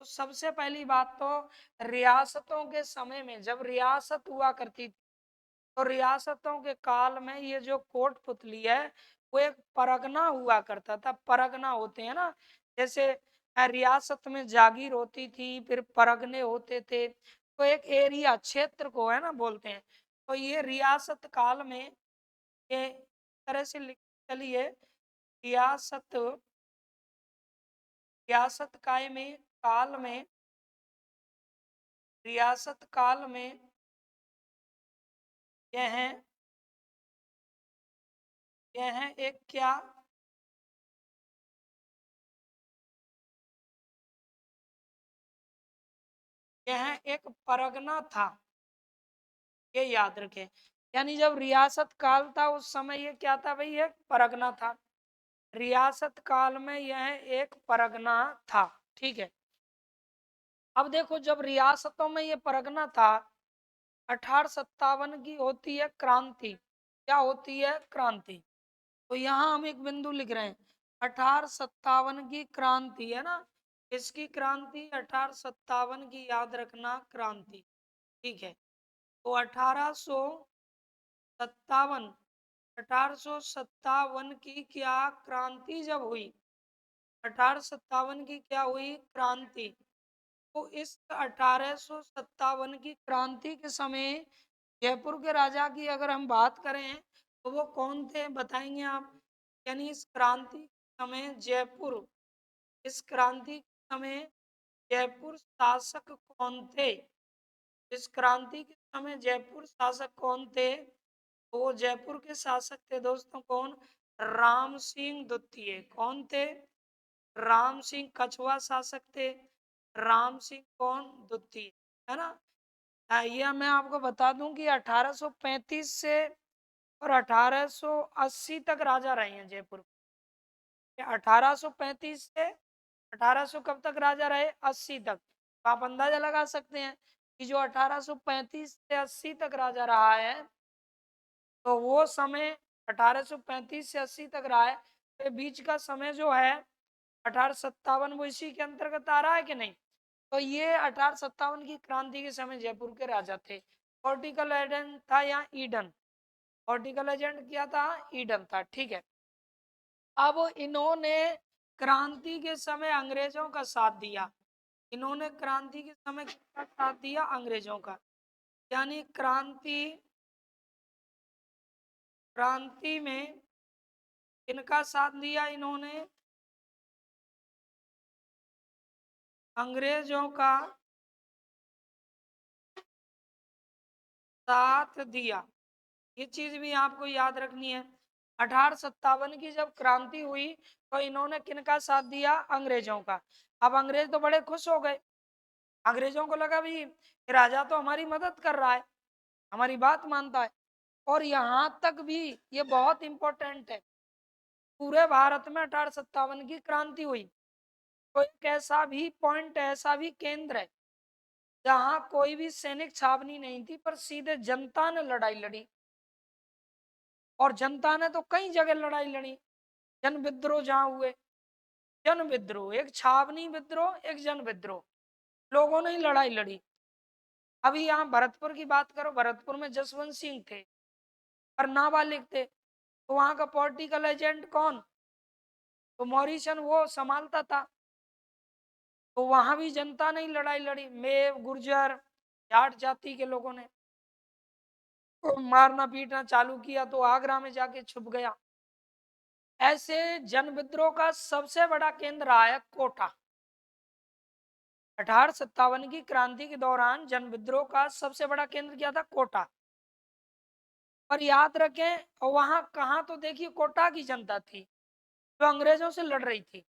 तो सबसे पहली बात तो, रियासतों के समय में जब रियासत हुआ करती थी, तो रियासतों के काल में ये जो कोटपुतली है, वो एक परगना हुआ करता था। परगना होते हैं ना, जैसे रियासत में जागीर होती थी, फिर परगने होते थे। तो एक एरिया, क्षेत्र को, है ना, बोलते हैं। तो ये रियासत काल में ये तरह से लिख चलिए, रियासत, रियासत काय में काल में, रियासत काल में यह है, यह है एक क्या? यह एक परगना था, ये याद रखें। यानी जब रियासत काल था उस समय ये क्या था भाई? एक परगना था। रियासत काल में यह एक परगना था, ठीक है। अब देखो जब रियासतों में ये परगना था, 1857 की होती है क्रांति। क्या होती है? क्रांति। तो यहाँ हम एक बिंदु लिख रहे हैं, 1857 की क्रांति है ना, इसकी क्रांति 1857 की, याद रखना क्रांति। ठीक है। तो 1857, 1857 की क्या क्रांति जब हुई, 1857 की क्या हुई? क्रांति। तो इस 1857 की क्रांति के समय जयपुर के राजा की अगर हम बात करें तो वो कौन थे, बताएंगे आप? यानी इस क्रांति के समय जयपुर, इस क्रांति के समय जयपुर शासक कौन थे? इस क्रांति के समय जयपुर शासक कौन थे? तो वो जयपुर के शासक थे दोस्तों कौन? राम सिंह द्वितीय। कौन थे? राम सिंह। कछुआ शासक थे राम सिंह कौन? द्वितीय, है ना। ये मैं आपको बता दूं कि 1835 से और 1880 तक राजा रहे हैं जयपुर। 1835 से 1800 कब तक राजा रहे? 80 तक। तो आप अंदाजा लगा सकते हैं कि जो 1835 से 80 तक राजा रहा है, तो वो समय 1835 से 80 तक रहा है, तो बीच का समय जो है 1857 वो इसी के अंतर्गत आ रहा है कि नहीं? तो ये 1857 की क्रांति के समय जयपुर के राजा थे। पॉलिटिकल एजेंट था या ईडन? पॉलिटिकल एजेंट क्या था? ईडन था। ठीक है। अब इन्होंने क्रांति के समय अंग्रेजों का साथ दिया। इन्होंने क्रांति के समय किसका साथ दिया? अंग्रेजों का। यानी क्रांति, क्रांति में किनका साथ दिया इन्होंने? अंग्रेजों का साथ दिया। ये चीज भी आपको याद रखनी है। 1857 की जब क्रांति हुई तो इन्होंने किनका साथ दिया? अंग्रेजों का। अब अंग्रेज तो बड़े खुश हो गए। अंग्रेजों को लगा भी राजा तो हमारी मदद कर रहा है, हमारी बात मानता है। और यहाँ तक भी ये बहुत इंपॉर्टेंट है, पूरे भारत में 1857 की क्रांति हुई तो एक ऐसा भी पॉइंट, ऐसा भी केंद्र है जहां कोई भी सैनिक छावनी नहीं थी, पर सीधे जनता ने लड़ाई लड़ी। और जनता ने तो कई जगह लड़ाई लड़ी। जन विद्रोह जहां हुए, जन विद्रोह, एक छावनी विद्रोह, एक जन विद्रोह, लोगों ने ही लड़ाई लड़ी। अभी यहाँ भरतपुर की बात करो, भरतपुर में जसवंत सिंह थे पर नाबालिग थे, तो वहां का पॉलिटिकल एजेंट कौन? तो मॉरिसन वो संभालता था। तो वहां भी जनता ने ही लड़ाई लड़ी, मेव, गुर्जर, जाट जाति के लोगों ने तो मारना पीटना चालू किया, तो आगरा में जाके छुप गया। ऐसे जन विद्रोह का सबसे बड़ा केंद्र आया कोटा। 1857 की क्रांति के दौरान जन विद्रोह का सबसे बड़ा केंद्र क्या था? कोटा। पर याद रखें, वहां कहां, तो देखिए कोटा की जनता थी जो अंग्रेजों से लड़ रही थी,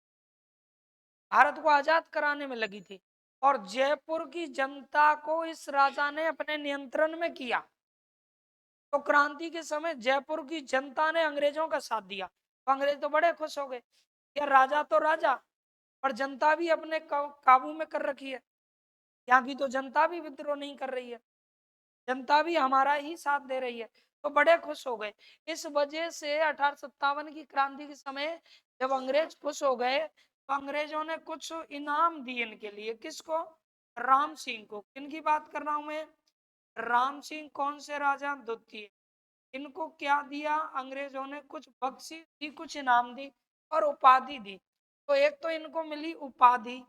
भारत को आजाद कराने में लगी थी। और जयपुर की जनता को इस राजा ने अपने नियंत्रण में किया। तो क्रांति के समय जयपुर की जनता ने अंग्रेजों का साथ दिया, तो अंग्रेज तो बड़े खुश हो गए, यार राजा तो राजा, पर जनता भी अपने काबू में कर रखी है, यहाँ की तो जनता भी विद्रोह नहीं कर रही है, जनता भी हमारा ही साथ दे रही है, तो बड़े खुश हो गए। इस वजह से 1857 की क्रांति के समय जब अंग्रेज खुश हो गए तो अंग्रेजों ने कुछ इनाम दिए इनके लिए। किसको? राम सिंह को। किनकी बात कर रहा हूं मैं? राम सिंह कौन से राजा? द्वितीय। इनको क्या दिया? अंग्रेजों ने कुछ बख्शीश दी, कुछ इनाम दी और उपाधि दी। तो एक तो इनको मिली उपाधि।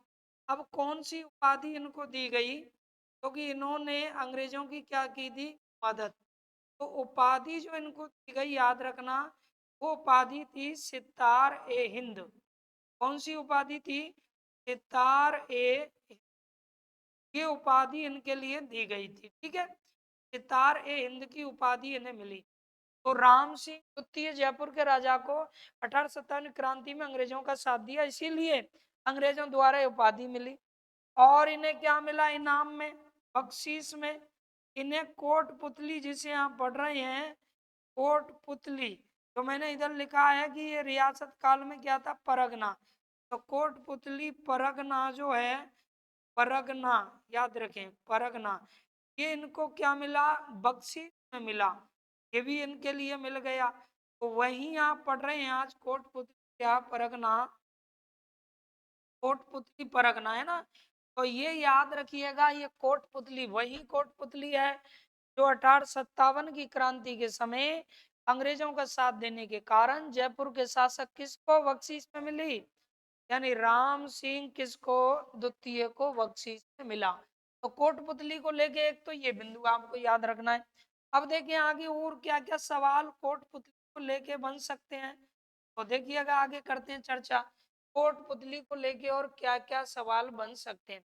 अब कौन सी उपाधि इनको दी गई? क्योंकि इन्होंने अंग्रेजों की क्या की थी? मदद। तो उपाधि जो इनको दी गई, याद रखना, वो उपाधि थी सितार ए हिंद। कौन सी उपाधि थी? सितार ए, ये उपाधि इनके लिए दी गई थी। ठीक है, सितार ए हिंद की उपाधि इन्हें मिली। तो राम सिंह द्वितीय जयपुर के राजा को 1857 क्रांति में अंग्रेजों का साथ दिया, इसीलिए अंग्रेजों द्वारा उपाधि मिली। और इन्हें क्या मिला इनाम में, बख्शीश में? इन्हें कोट पुतली, जिसे आप पढ़ रहे हैं कोट पुतली, तो मैंने इधर लिखा है कि ये रियासत काल में क्या था? परगना। तो कोटपुतली परगना जो है, परगना याद रखें, परगना, ये इनको क्या मिला, बख्शीश में मिला, ये भी इनके लिए मिल गया। तो वही आप पढ़ रहे हैं आज, कोटपुतली क्या परगना, कोटपुतली परगना है ना। तो ये याद रखिएगा, ये कोटपुतली वही कोटपुतली है जो 1857 की क्रांति के समय अंग्रेजों का साथ देने के कारण जयपुर के शासक किसको बख्शीश में मिली, यानी राम सिंह किसको, द्वितीय को बख्शीश में मिला। तो कोटपुतली को लेके एक तो ये बिंदु आपको याद रखना है। अब देखिए आगे और क्या क्या सवाल कोटपुतली को लेके बन सकते हैं, तो देखिएगा आगे करते हैं चर्चा कोटपुतली को लेके और क्या क्या सवाल बन सकते हैं।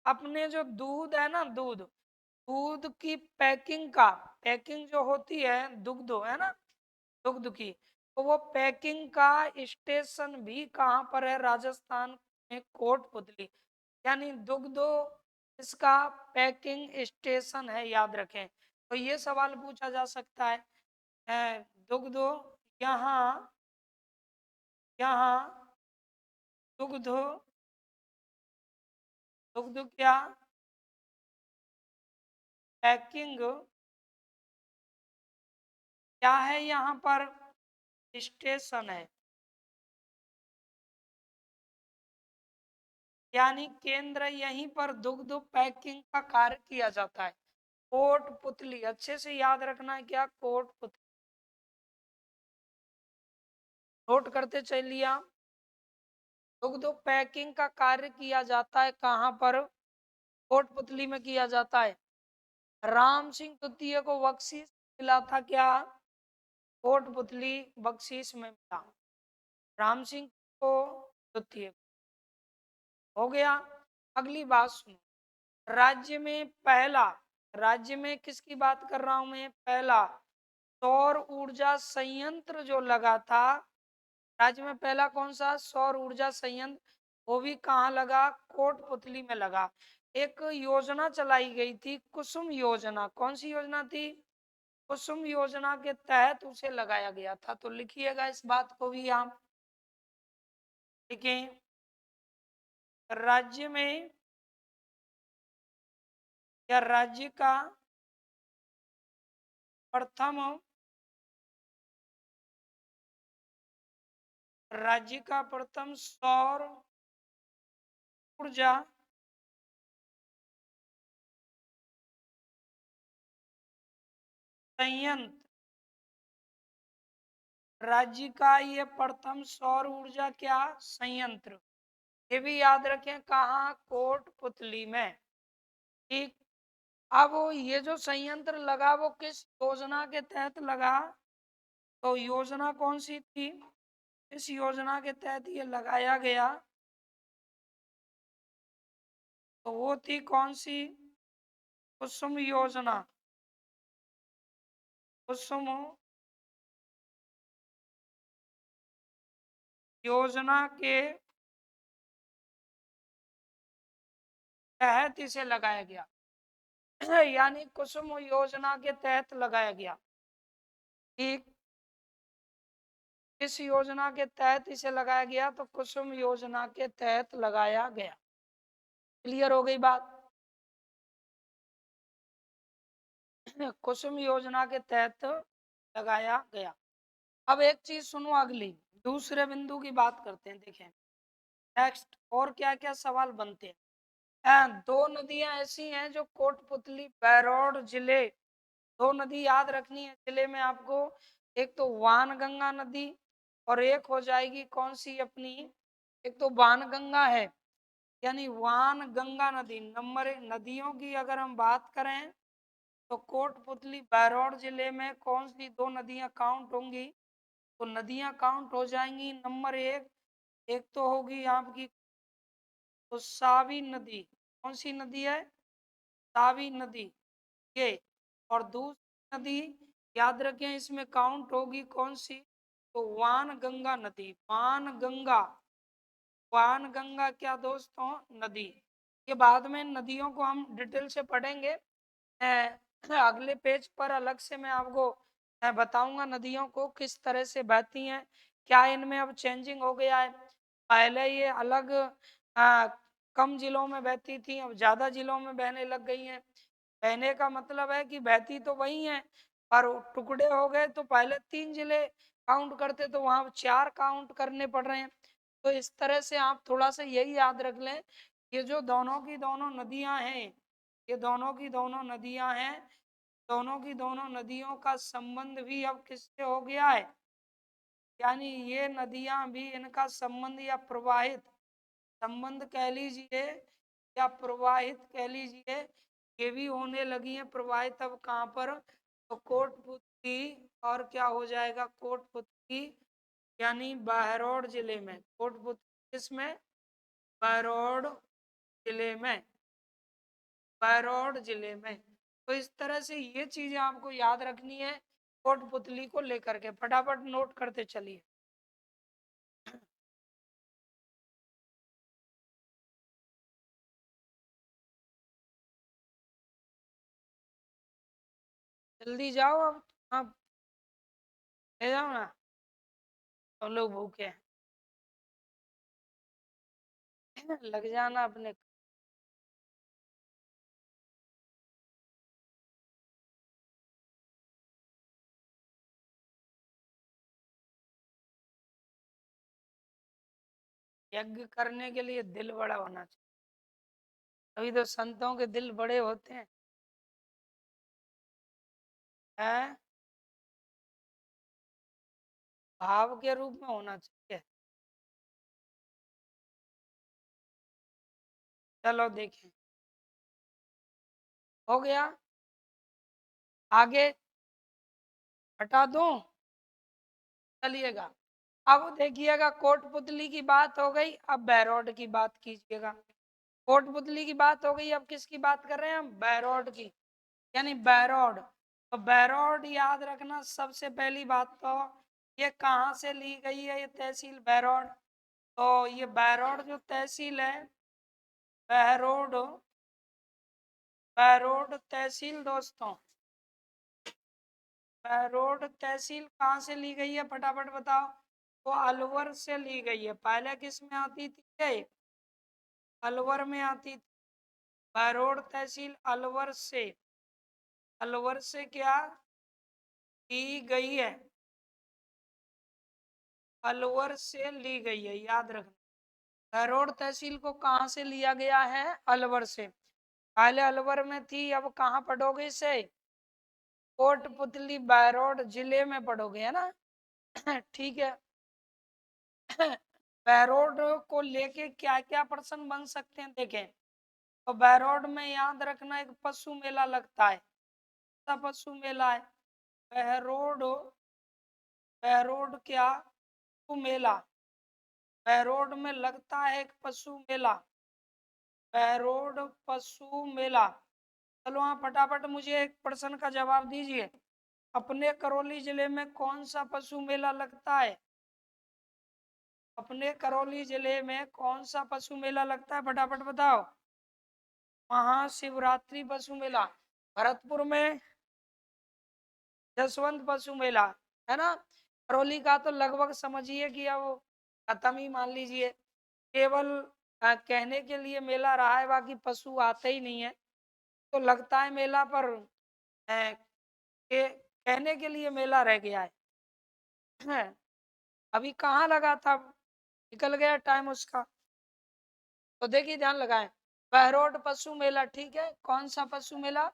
अपने जो दूध है ना, दूध, दूध की पैकिंग का, पैकिंग जो होती है दुग्ध है ना, दुग्ध की, तो वो पैकिंग का स्टेशन भी कहाँ पर है, राजस्थान में कोटपुतली, यानी दुग्ध इसका पैकिंग स्टेशन है, याद रखें। तो ये सवाल पूछा जा सकता है, दुग्ध, यहाँ, यहाँ दुग्ध, दुग्ध क्या पैकिंग क्या है, यहाँ पर स्टेशन है, यानी केंद्र, यहीं पर दुग्ध पैकिंग का कार्य किया जाता है। कोटपुतली अच्छे से याद रखना है, क्या कोटपुतली, नोट करते चलिए आप। दुग्ध पैकिंग का कार्य किया जाता है कहाँ पर, कोटपुतली में किया जाता है। राम सिंह द्वितीय को बख्शीश मिला था क्या, कोटपुतली बख्शीश में मिला, राम सिंह को द्वितीय, हो गया। अगली बात सुनो, राज्य में पहला, राज्य में किसकी बात कर रहा हूं मैं, पहला सौर ऊर्जा संयंत्र जो लगा था, राज्य में पहला कौन सा सौर ऊर्जा संयंत्र, वो भी कहाँ लगा, कोटपुतली में लगा। एक योजना चलाई गई थी कुसुम योजना, कौन सी योजना थी, कुसुम योजना के तहत उसे लगाया गया था। तो लिखिएगा इस बात को भी आप लिखें, राज्य में या राज्य का प्रथम, राज्य का प्रथम सौर ऊर्जा संयंत्र, राज्य का ये प्रथम सौर ऊर्जा क्या संयंत्र, ये भी याद रखें कहाँ, कोटपुतली में। ठीक, अब ये जो संयंत्र लगा वो किस योजना के तहत लगा, तो योजना कौन सी थी, इस योजना के तहत ये लगाया गया, तो वो थी कौन सी, कुसुम योजना, कुसुम योजना के तहत इसे लगाया गया यानी कुसुम योजना के तहत लगाया गया। ठीक, किस योजना के तहत इसे लगाया गया, तो कुसुम योजना के तहत लगाया गया। क्लियर हो गई बात कुसुम योजना के तहत लगाया गया। अब एक चीज सुनो, अगली दूसरे बिंदु की बात करते हैं, देखें नेक्स्ट और क्या क्या सवाल बनते हैं। दो नदियां ऐसी हैं जो कोटपुतली बैरोड जिले, दो नदी याद रखनी है जिले में आपको, एक तो वानगंगा नदी और एक हो जाएगी कौन सी अपनी, एक तो वानगंगा है, यानी वानगंगा नदी। नंबर एक नदियों की अगर हम बात करें तो कोटपुतली बैरोड जिले में कौन सी दो नदियां काउंट होंगी, तो नदियां काउंट हो जाएंगी, नंबर एक, एक तो होगी आपकी तो सावी नदी, कौन सी नदी है, सावी नदी, ये, और दूसरी नदी याद रखें इसमें काउंट होगी कौन सी, तो वान गंगा नदी, वान गंगा, वान गंगा क्या दोस्तों नदी। ये बाद में नदियों को हम डिटेल से पढ़ेंगे, अगले पेज पर अलग से मैं आपको बताऊंगा नदियों को किस तरह से बहती हैं, क्या इनमें अब चेंजिंग हो गया है। पहले ये अलग आ, कम जिलों में बहती थी, अब ज्यादा जिलों में बहने लग गई हैं। बहने का मतलब है कि बहती तो वही है, पर टुकड़े हो गए, तो पहले 3 जिले काउंट करते तो वहां 4 काउंट करने पड़ रहे हैं। तो इस तरह से आप थोड़ा सा यही याद रख लें, ये जो दोनों की दोनों नदियां हैं, ये दोनों की दोनों नदियां हैं, दोनों की दोनों नदियों का संबंध भी अब किससे हो गया है, यानी ये नदियां भी, इनका संबंध या प्रवाहित संबंध कह लीजिए या प्रवाहित कह लीजिए, ये भी होने लगी है प्रवाहित। अब कहाँ पर, तो कोटपुतली, और क्या हो जाएगा, कोटपुतली यानी बहरौड़ जिले में, कोटपुतली किसमें, बहरौड़ जिले में, बहरौड़ जिले में। तो इस तरह से ये चीजें आपको याद रखनी है कोटपुतली को लेकर के, फटाफट नोट करते चलिए। जल्दी जाओ अब, आप ले जाओ ना, हम लोग भूखे हैं। लग जाना अपने। यज्ञ करने के लिए दिल बड़ा होना चाहिए, अभी तो संतों के दिल बड़े होते हैं। हैं? भाव के रूप में होना चाहिए। चलो देखें, हो गया, आगे हटा दूं, चलिएगा। अब देखिएगा, कोटपुतली की बात हो गई, अब बैरोड की बात कीजिएगा। कोटपुतली की बात हो गई, अब किसकी बात कर रहे हैं हम, बैरोड की, यानी बैरोड। तो बैरोड याद रखना, सबसे पहली बात तो ये कहाँ से ली गई है, ये तहसील बैरोड। तो ये बैरोड जो तहसील है, बहरोड, बहरोड तहसील दोस्तों, बहरोड तहसील कहाँ से ली गई है, फटाफट बताओ। तो अलवर से ली गई है। पहले किस में आती थी ये, अलवर में आती थी। बहरोड तहसील अलवर से, अलवर से क्या ली गई है, अलवर से ली गई है, याद रखना। बहरोड तहसील को कहाँ से लिया गया है, अलवर से। पहले अलवर में थी, अब कहाँ पढ़ोगे इसे, कोटपुतली बहरोड जिले में पढ़ोगे, है ना। ठीक है। बैरोड को लेके क्या क्या प्रश्न बन सकते हैं, देखें। तो बैरोड में याद रखना, एक पशु मेला लगता है, पशु मेला है बहरोड, बहरोड क्या, पशु मेला, बहरोड में लगता है एक पशु मेला, बहरोड पशु मेला। चलो हाँ, फटाफट मुझे एक प्रश्न का जवाब दीजिए, अपने करौली जिले में कौन सा पशु मेला लगता है, अपने करौली जिले में कौन सा पशु मेला लगता है, फटाफट बताओ। महाशिवरात्रि पशु मेला। भरतपुर में जसवंत पशु मेला, है ना। करौली का तो लगभग समझिए कि अब खत्म ही मान लीजिए, केवल कहने के लिए मेला रहा है, बाकी पशु आते ही नहीं है। तो लगता है मेला, पर कहने के लिए मेला रह गया है। अभी कहाँ लगा था, निकल गया टाइम उसका। तो देखिए, ध्यान लगाएं, बहरोड पशु मेला, ठीक है, कौन सा पशु मेला,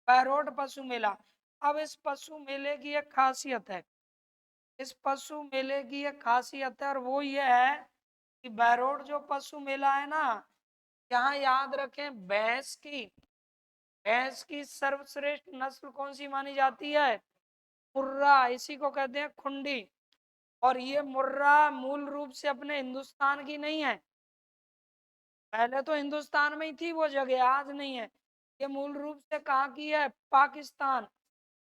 बहरोड पशु मेला। अब इस पशु मेले की एक खासियत है, इस पशु मेले की एक खासियत है, और वो ये है कि बहरोड जो पशु मेला है ना, यहाँ याद रखें, भैंस की सर्वश्रेष्ठ नस्ल कौन सी मानी जाती है, मुर्रा, इसी को कहते हैं खुंडी। और ये मुर्रा मूल रूप से अपने हिंदुस्तान की नहीं है, पहले तो हिंदुस्तान में ही थी वो जगह, आज नहीं है। ये मूल रूप से कहाँ की है, पाकिस्तान,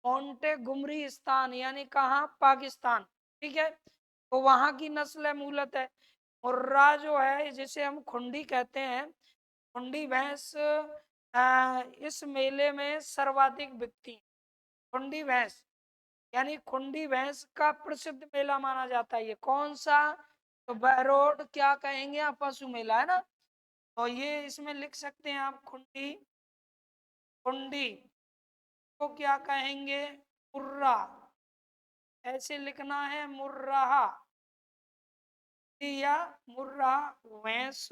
मोंटे गुमरीस्तान, यानी कहाँ, पाकिस्तान। ठीक है, तो वहां की नस्ल है मूलतः। मुर्रा जो है, जिसे हम खुंडी कहते हैं, खुंडी भैंस इस मेले में सर्वाधिक बिकती है। खुंडी भैंस, यानी खुंडी भैंस का प्रसिद्ध मेला माना जाता है। ये कौन सा, तो बहरोड क्या कहेंगे आप, पशु मेला है ना। तो ये इसमें लिख सकते हैं आप खुंडी, खुंडी को क्या कहेंगे, मुर्रा, ऐसे लिखना है मुर्राहा या मुर्रा। भैंस,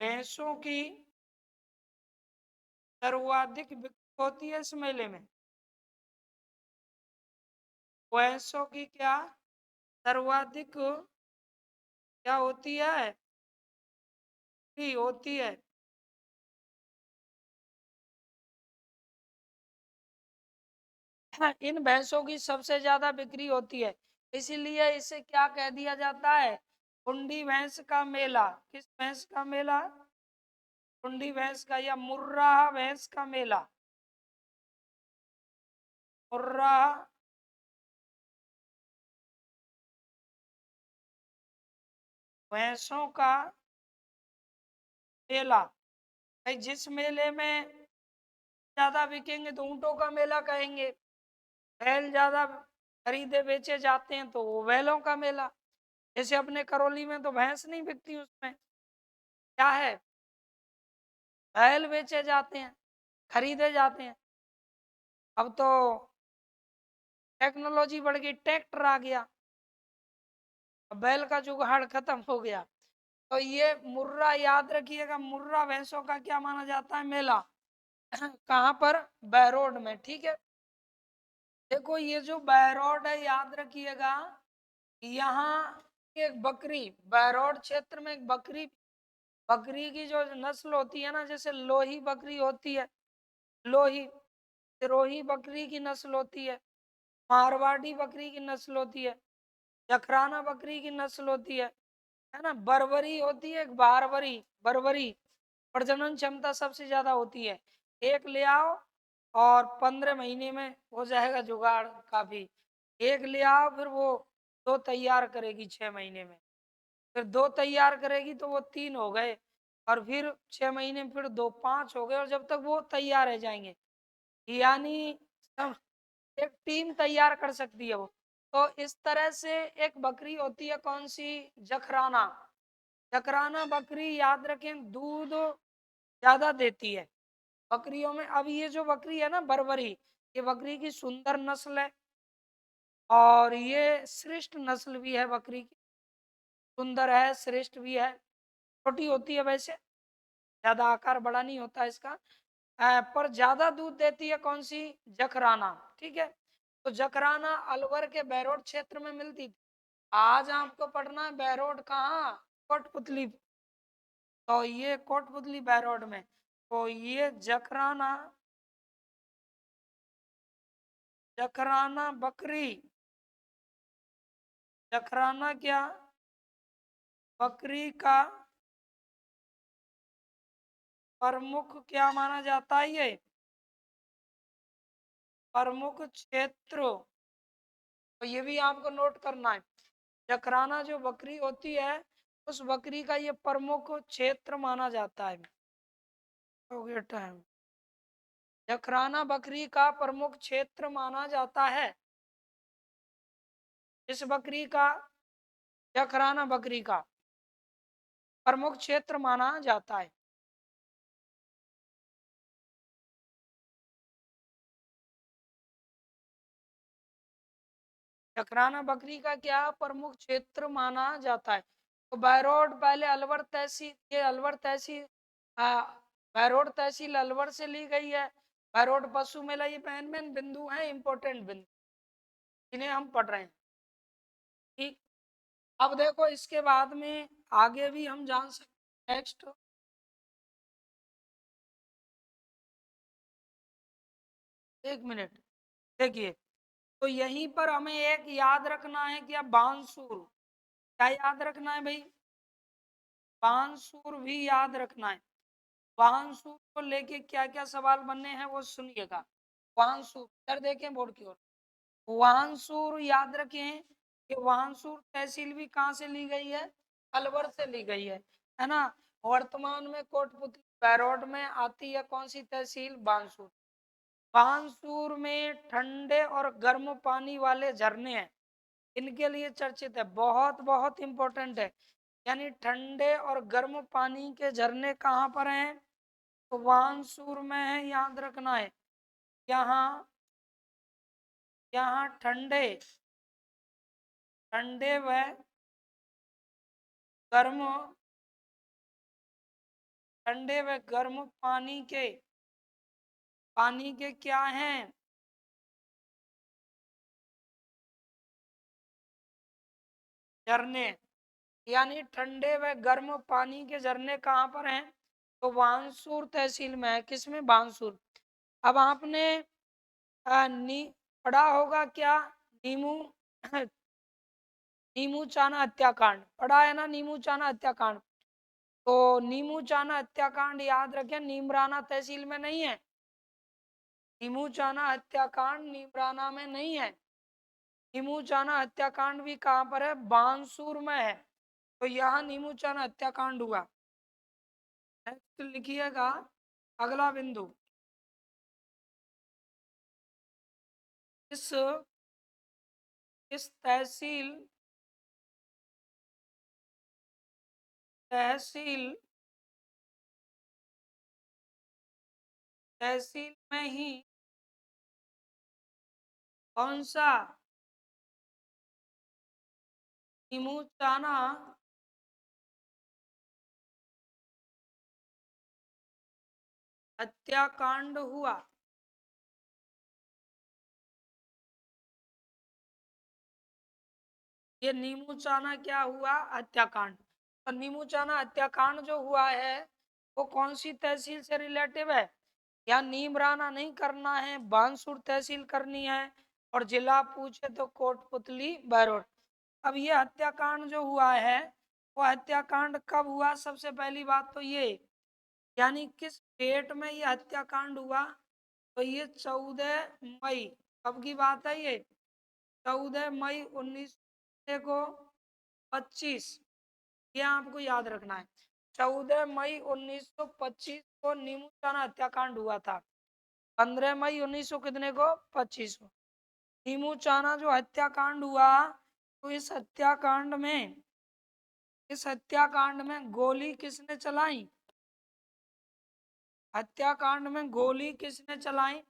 भैंसों की सर्वाधिक बिक्री होती है इस मेले में। भैंसों की क्या सर्वाधिक क्या होती है, बिक्री होती है। इन भैंसों की सबसे ज्यादा बिक्री होती है, इसीलिए इसे क्या कह दिया जाता है, कुंडी भैंस का मेला। किस भैंस का मेला, कुंडी भैंस का या मुर्राह भैंस का मेला। मुर्राह भैंसों का मेला। भाई जिस मेले में ज्यादा बिकेंगे तो ऊंटों का मेला कहेंगे, बैल ज्यादा खरीदे बेचे जाते हैं तो वो बैलों का मेला। जैसे अपने करौली में तो भैंस नहीं बिकती, उसमें क्या है, बैल बेचे जाते हैं, खरीदे जाते हैं। अब तो टेक्नोलॉजी बढ़ गई, ट्रैक्टर आ गया, अब बैल का जुगाड़ खत्म हो गया। तो ये मुर्रा याद रखिएगा, मुर्रा भैंसों का क्या माना जाता है, मेला। कहाँ पर, बहरोड में, ठीक है। देखो ये जो बहरोड है याद रखिएगा, यहाँ एक बकरी, बहरोड क्षेत्र में एक बकरी, बकरी की जो नस्ल होती है ना, जैसे लोही बकरी होती है, लोही, सिरोही बकरी की नस्ल होती है, मारवाड़ी बकरी की नस्ल होती है, जखराना बकरी की नस्ल होती है ना, बरबरी होती है, एक बारबरी, बरबरी प्रजनन क्षमता सबसे ज्यादा होती है। एक ले आओ और 15 महीने में हो जाएगा जुगाड़ काफी। एक ले आओ फिर वो दो तैयार करेगी 6 महीने में, फिर दो तैयार करेगी तो वो 3 हो गए, और फिर 6 महीने में फिर दो 5 हो गए, और जब तक वो तैयार रह जाएंगे, यानी एक टीम तैयार कर सकती है वो। तो इस तरह से एक बकरी होती है कौन सी, जखराना। जकराना बकरी याद रखें दूध ज्यादा देती है बकरियों में। अब ये जो बकरी है ना बरबरी, ये बकरी की सुंदर नस्ल है, और ये श्रेष्ठ नस्ल भी है बकरी की, सुंदर है, श्रेष्ठ भी है। छोटी होती है वैसे, ज्यादा आकार बड़ा नहीं होता इसका, पर ज्यादा दूध देती है कौन सी, जकराना, ठीक है। तो जकराना अलवर के बहरोड क्षेत्र में मिलती थी। आज आपको पढ़ना है बहरोड कहाँ, कोटपुतली। तो ये कोटपुतली बहरोड में, तो ये जकराना, जकराना बकरी, जकराना क्या बकरी का प्रमुख क्या माना जाता है, ये प्रमुख क्षेत्र। तो ये भी आपको नोट करना है, जकराना जो बकरी होती है उस बकरी का ये प्रमुख क्षेत्र माना जाता है। हो गया टाइम। जकराना बकरी का प्रमुख क्षेत्र माना जाता है, इस बकरी का, जकराना बकरी का प्रमुख क्षेत्र माना जाता है। जकराना बकरी का क्या प्रमुख क्षेत्र माना जाता है। तो बहरोड पहले अलवर तहसील, ये अलवर तहसील, बहरोड तहसील अलवर से ली गई है। बहरोड पशु मेला, ये मेन मेन बिंदु हैं, इंपॉर्टेंट बिंदु, इन्हें हम पढ़ रहे हैं, ठीक। अब देखो इसके बाद में आगे भी हम जान सकते, नेक्स्ट, एक मिनट, देखिए। तो यहीं पर हमें एक याद रखना है, क्या बांसुर, क्या याद रखना है भाई, बांसुर भी याद रखना है। वाहनसुर को लेके क्या क्या सवाल बनने हैं वो सुनिएगा। वाहनसुर, इधर देखें बोर्ड की ओर, वाहनसुर याद रखें कि वाहनसुर तहसील भी कहाँ से ली गई है, अलवर से ली गई है ना। वर्तमान में कोटपुतली बैरोड में आती है कौन सी तहसील, बांसुर। बांसुर में ठंडे और गर्म पानी वाले झरने हैं, इनके लिए चर्चित है, बहुत बहुत इंपॉर्टेंट है। यानी ठंडे और गर्म पानी के झरने कहाँ पर हैं? तो बांसुर में है, याद रखना है। यहाँ यहाँ ठंडे व गर्म ठंडे व गर्म पानी के क्या हैं? झरने। यानी ठंडे व गर्म पानी के झरने कहाँ पर हैं? तो बांसुर तहसील में है। किसमें? बांसुर। अब आपने नी पढ़ा होगा क्या? नीमू नीमू चाना हत्याकांड पढ़ा है ना? नीमू चाना हत्याकांड। तो नीमू चाना हत्याकांड याद रखें, नीमराना तहसील में नहीं है। नीमू चाना हत्याकांड नीमराना में नहीं है। नीमू चाना हत्याकांड भी कहाँ पर है? बांसुर में है। तो यहाँ नीमू चाना हत्याकांड हुआ। नेक्स्ट लिखिएगा अगला बिंदु। इस इस तहसील तहसील में ही कौन सा नीमू चाना हत्याकांड हुआ? ये नीमू चाना क्या हुआ? हत्याकांड। तो नीमू चाना हत्याकांड जो हुआ है वो कौन सी तहसील से रिलेटिव है? या नीमराना नहीं करना है, बांसुर तहसील करनी है, और जिला पूछे तो कोटपुतली बहरोड। अब ये हत्याकांड जो हुआ है वो हत्याकांड कब हुआ? सबसे पहली बात तो ये, यानी किस डेट में ये हत्याकांड हुआ? तो ये 14 मई। कब की बात है ये? 14 मई 1925। ये आपको याद रखना है। 14 मई 1925 को नीमू चाना हत्याकांड हुआ था। 15 मई 1900 कितने को? 25 को। नीमू चाना जो हत्याकांड हुआ, तो इस हत्याकांड में गोली किसने चलाई? हत्याकांड में गोली किसने चलाई?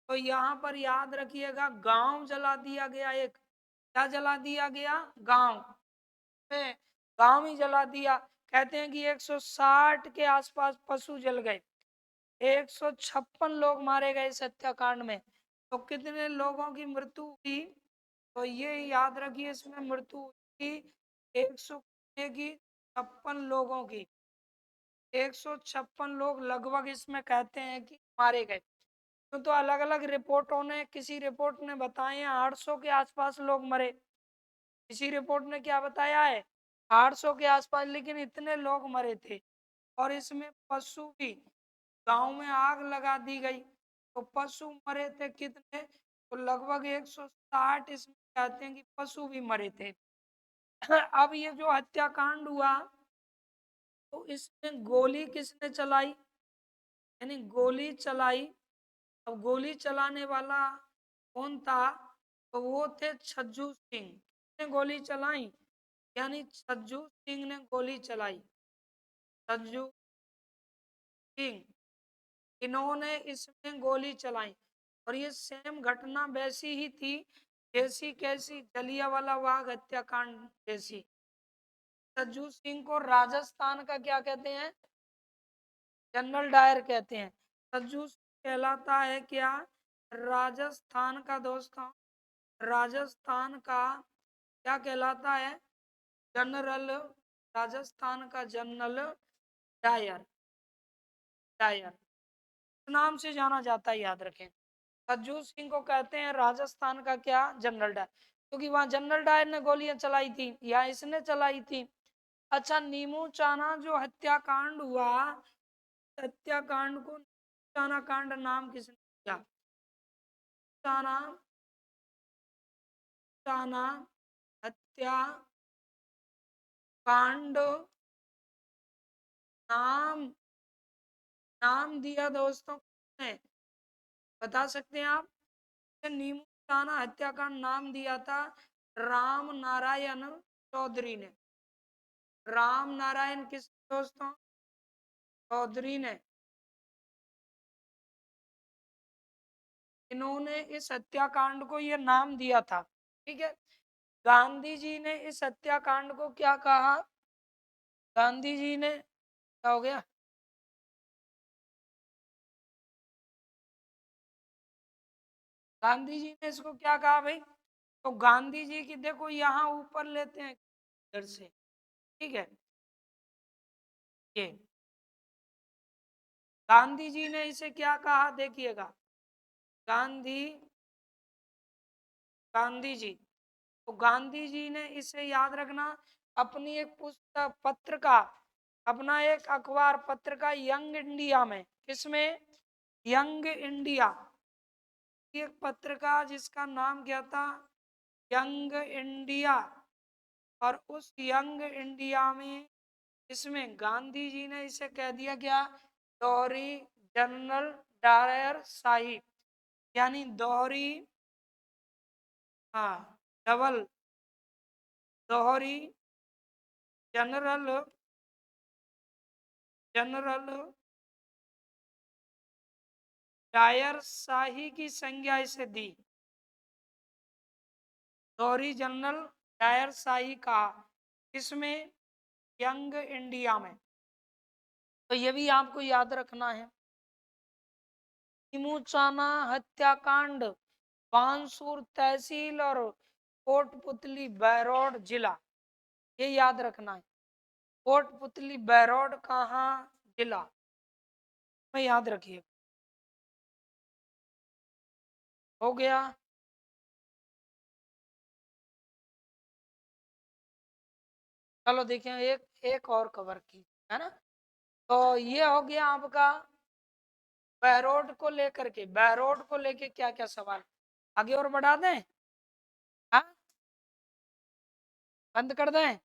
तो यहाँ पर याद रखिएगा, गांव जला दिया गया। एक क्या जला दिया गया? गांव में। गांव ही जला दिया। कहते हैं कि 160 के आसपास पशु जल गए। 156 लोग मारे गए इस हत्याकांड में। तो कितने लोगों की मृत्यु हुई? तो ये याद रखिए, इसमें मृत्यु हुई 156 लोगों की। 156 लोग लगभग इसमें कहते हैं कि मारे गए। तो अलग अलग रिपोर्टों ने, किसी रिपोर्ट ने बताए 800 के आसपास लोग मरे, किसी रिपोर्ट ने क्या बताया है? 800 के आसपास, लेकिन इतने लोग मरे थे। और इसमें पशु भी, गांव में आग लगा दी गई तो पशु मरे थे कितने? तो लगभग 160 इसमें कहते हैं कि पशु भी मरे थे। अब ये जो हत्याकांड हुआ, तो इसमें गोली किसने चलाई? यानी गोली चलाई। अब गोली चलाने वाला कौन था? तो वो थे छज्जू सिंह। ने गोली चलाई, यानी छज्जू सिंह ने गोली चलाई। छज्जू सिंह, इन्होंने इसमें गोली चलाई। और ये सेम घटना वैसी ही थी जैसी, कैसी? जलियांवाला बाग हत्याकांड जैसी। छज्जू सिंह को राजस्थान का क्या कहते हैं? जनरल डायर कहते हैं। छज्जू कहलाता है क्या? राजस्थान का दोस्तों, राजस्थान का क्या कहलाता है? जनरल। राजस्थान का जनरल डायर। डायर नाम से जाना जाता है, याद रखें। छज्जू सिंह को कहते हैं राजस्थान का क्या? General Dyer. क्योंकि वहां जनरल डायर ने गोलियां चलाई थी, या इसने चलाई थी। अच्छा, नीमू चाना जो हत्याकांड हुआ, हत्याकांड को चाना कांड नाम किसने दिया? चाना चाना हत्या कांड नाम नाम दिया दोस्तों ने बता सकते हैं आप? नीमू राणा हत्याकांड नाम दिया था राम नारायण चौधरी ने। राम नारायण किस दोस्तों? चौधरी ने। इन्होंने इस हत्याकांड को ये नाम दिया था। ठीक है। गांधी जी ने इस हत्याकांड को क्या कहा? गांधी जी ने क्या हो गया? गांधी जी ने इसको क्या कहा भाई? तो गांधी जी की देखो यहाँ ऊपर लेते हैं इधर से। ठीक है। ये गांधी जी ने इसे क्या कहा देखिएगा। गांधी गांधी जी। तो गांधी जी ने इसे याद रखना अपनी एक पुस्तक पत्र का, अपना एक अखबार पत्र का यंग इंडिया में, किसमें? Young India. एक पत्र का जिसका नाम क्या था? Young India. और उस यंग इंडिया में इसमें गांधी जी ने इसे कह दिया क्या? दोहरी जनरल डायर साहिब, यानी दोहरी, हाँ, डबल दोहरी जनरल जनरल डायर शाही की संज्ञा इसे दी। दोहरी जनरल डायर शाही कहा, इसमें यंग इंडिया में। तो ये भी आपको याद रखना है। नीमूचाना हत्याकांड बांसुर तहसील और कोटपुतली बैरोड जिला, ये याद रखना है। कोटपुतली बैरोड कहाँ? जिला में याद रखिए। हो गया। चलो देखिए, एक एक और कवर की है ना। तो ये हो गया आपका बैरोड को लेकर के। बैरोड को लेके क्या क्या सवाल? आगे और बढ़ा दें? हाँ, बंद कर दें?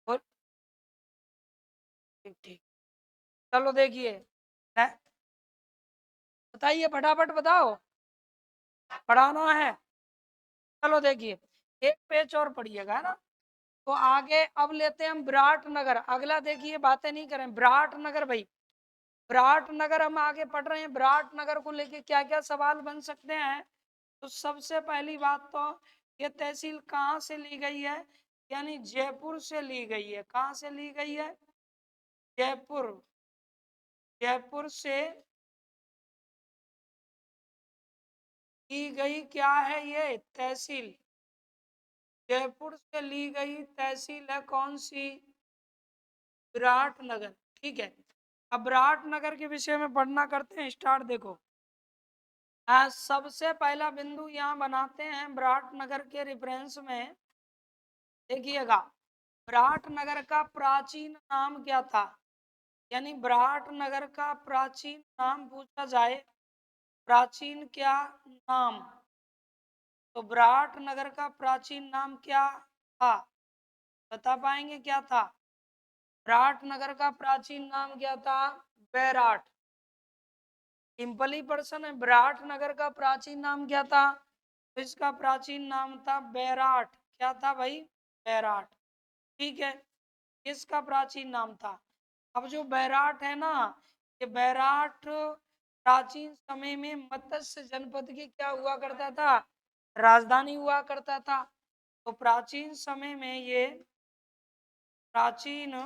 और ठीक ठीक। चलो देखिए, बताइए फटाफट बताओ, पढ़ाना है। चलो देखिए, एक पेज और पढ़िएगा, है ना। तो आगे अब लेते हैं हम विराटनगर। अगला देखिए, बातें नहीं करें, विराटनगर भाई। विराटनगर हम आगे पढ़ रहे हैं। विराटनगर को लेके क्या क्या सवाल बन सकते हैं? तो सबसे पहली बात तो ये तहसील कहाँ से ली गई है? यानी जयपुर से ली गई है। कहाँ से ली गई है? जयपुर। जयपुर से ली गई क्या है ये तहसील? जयपुर से ली गई तहसील है कौन सी? विराटनगर। ठीक है। अब विराटनगर के विषय में पढ़ना करते हैं स्टार्ट। देखो, सबसे पहला बिंदु यहाँ बनाते हैं विराटनगर के रेफरेंस में। देखिएगा, विराटनगर का प्राचीन नाम क्या था? यानी विराटनगर का प्राचीन नाम पूछा जाए, प्राचीन क्या नाम? तो विराटनगर का प्राचीन नाम क्या था? बता पाएंगे क्या था? विराटनगर का प्राचीन नाम क्या था? बैराट। सिंपल ही प्रश्न है। विराटनगर का प्राचीन नाम क्या था? तो इसका प्राचीन नाम था बैराट। क्या था भाई? बैराट। ठीक है, इसका प्राचीन नाम था। अब जो बैराट है ना, ये बैराट प्राचीन समय में मत्स्य जनपद की क्या हुआ करता था? राजधानी हुआ करता था। तो प्राचीन समय में ये, प्राचीन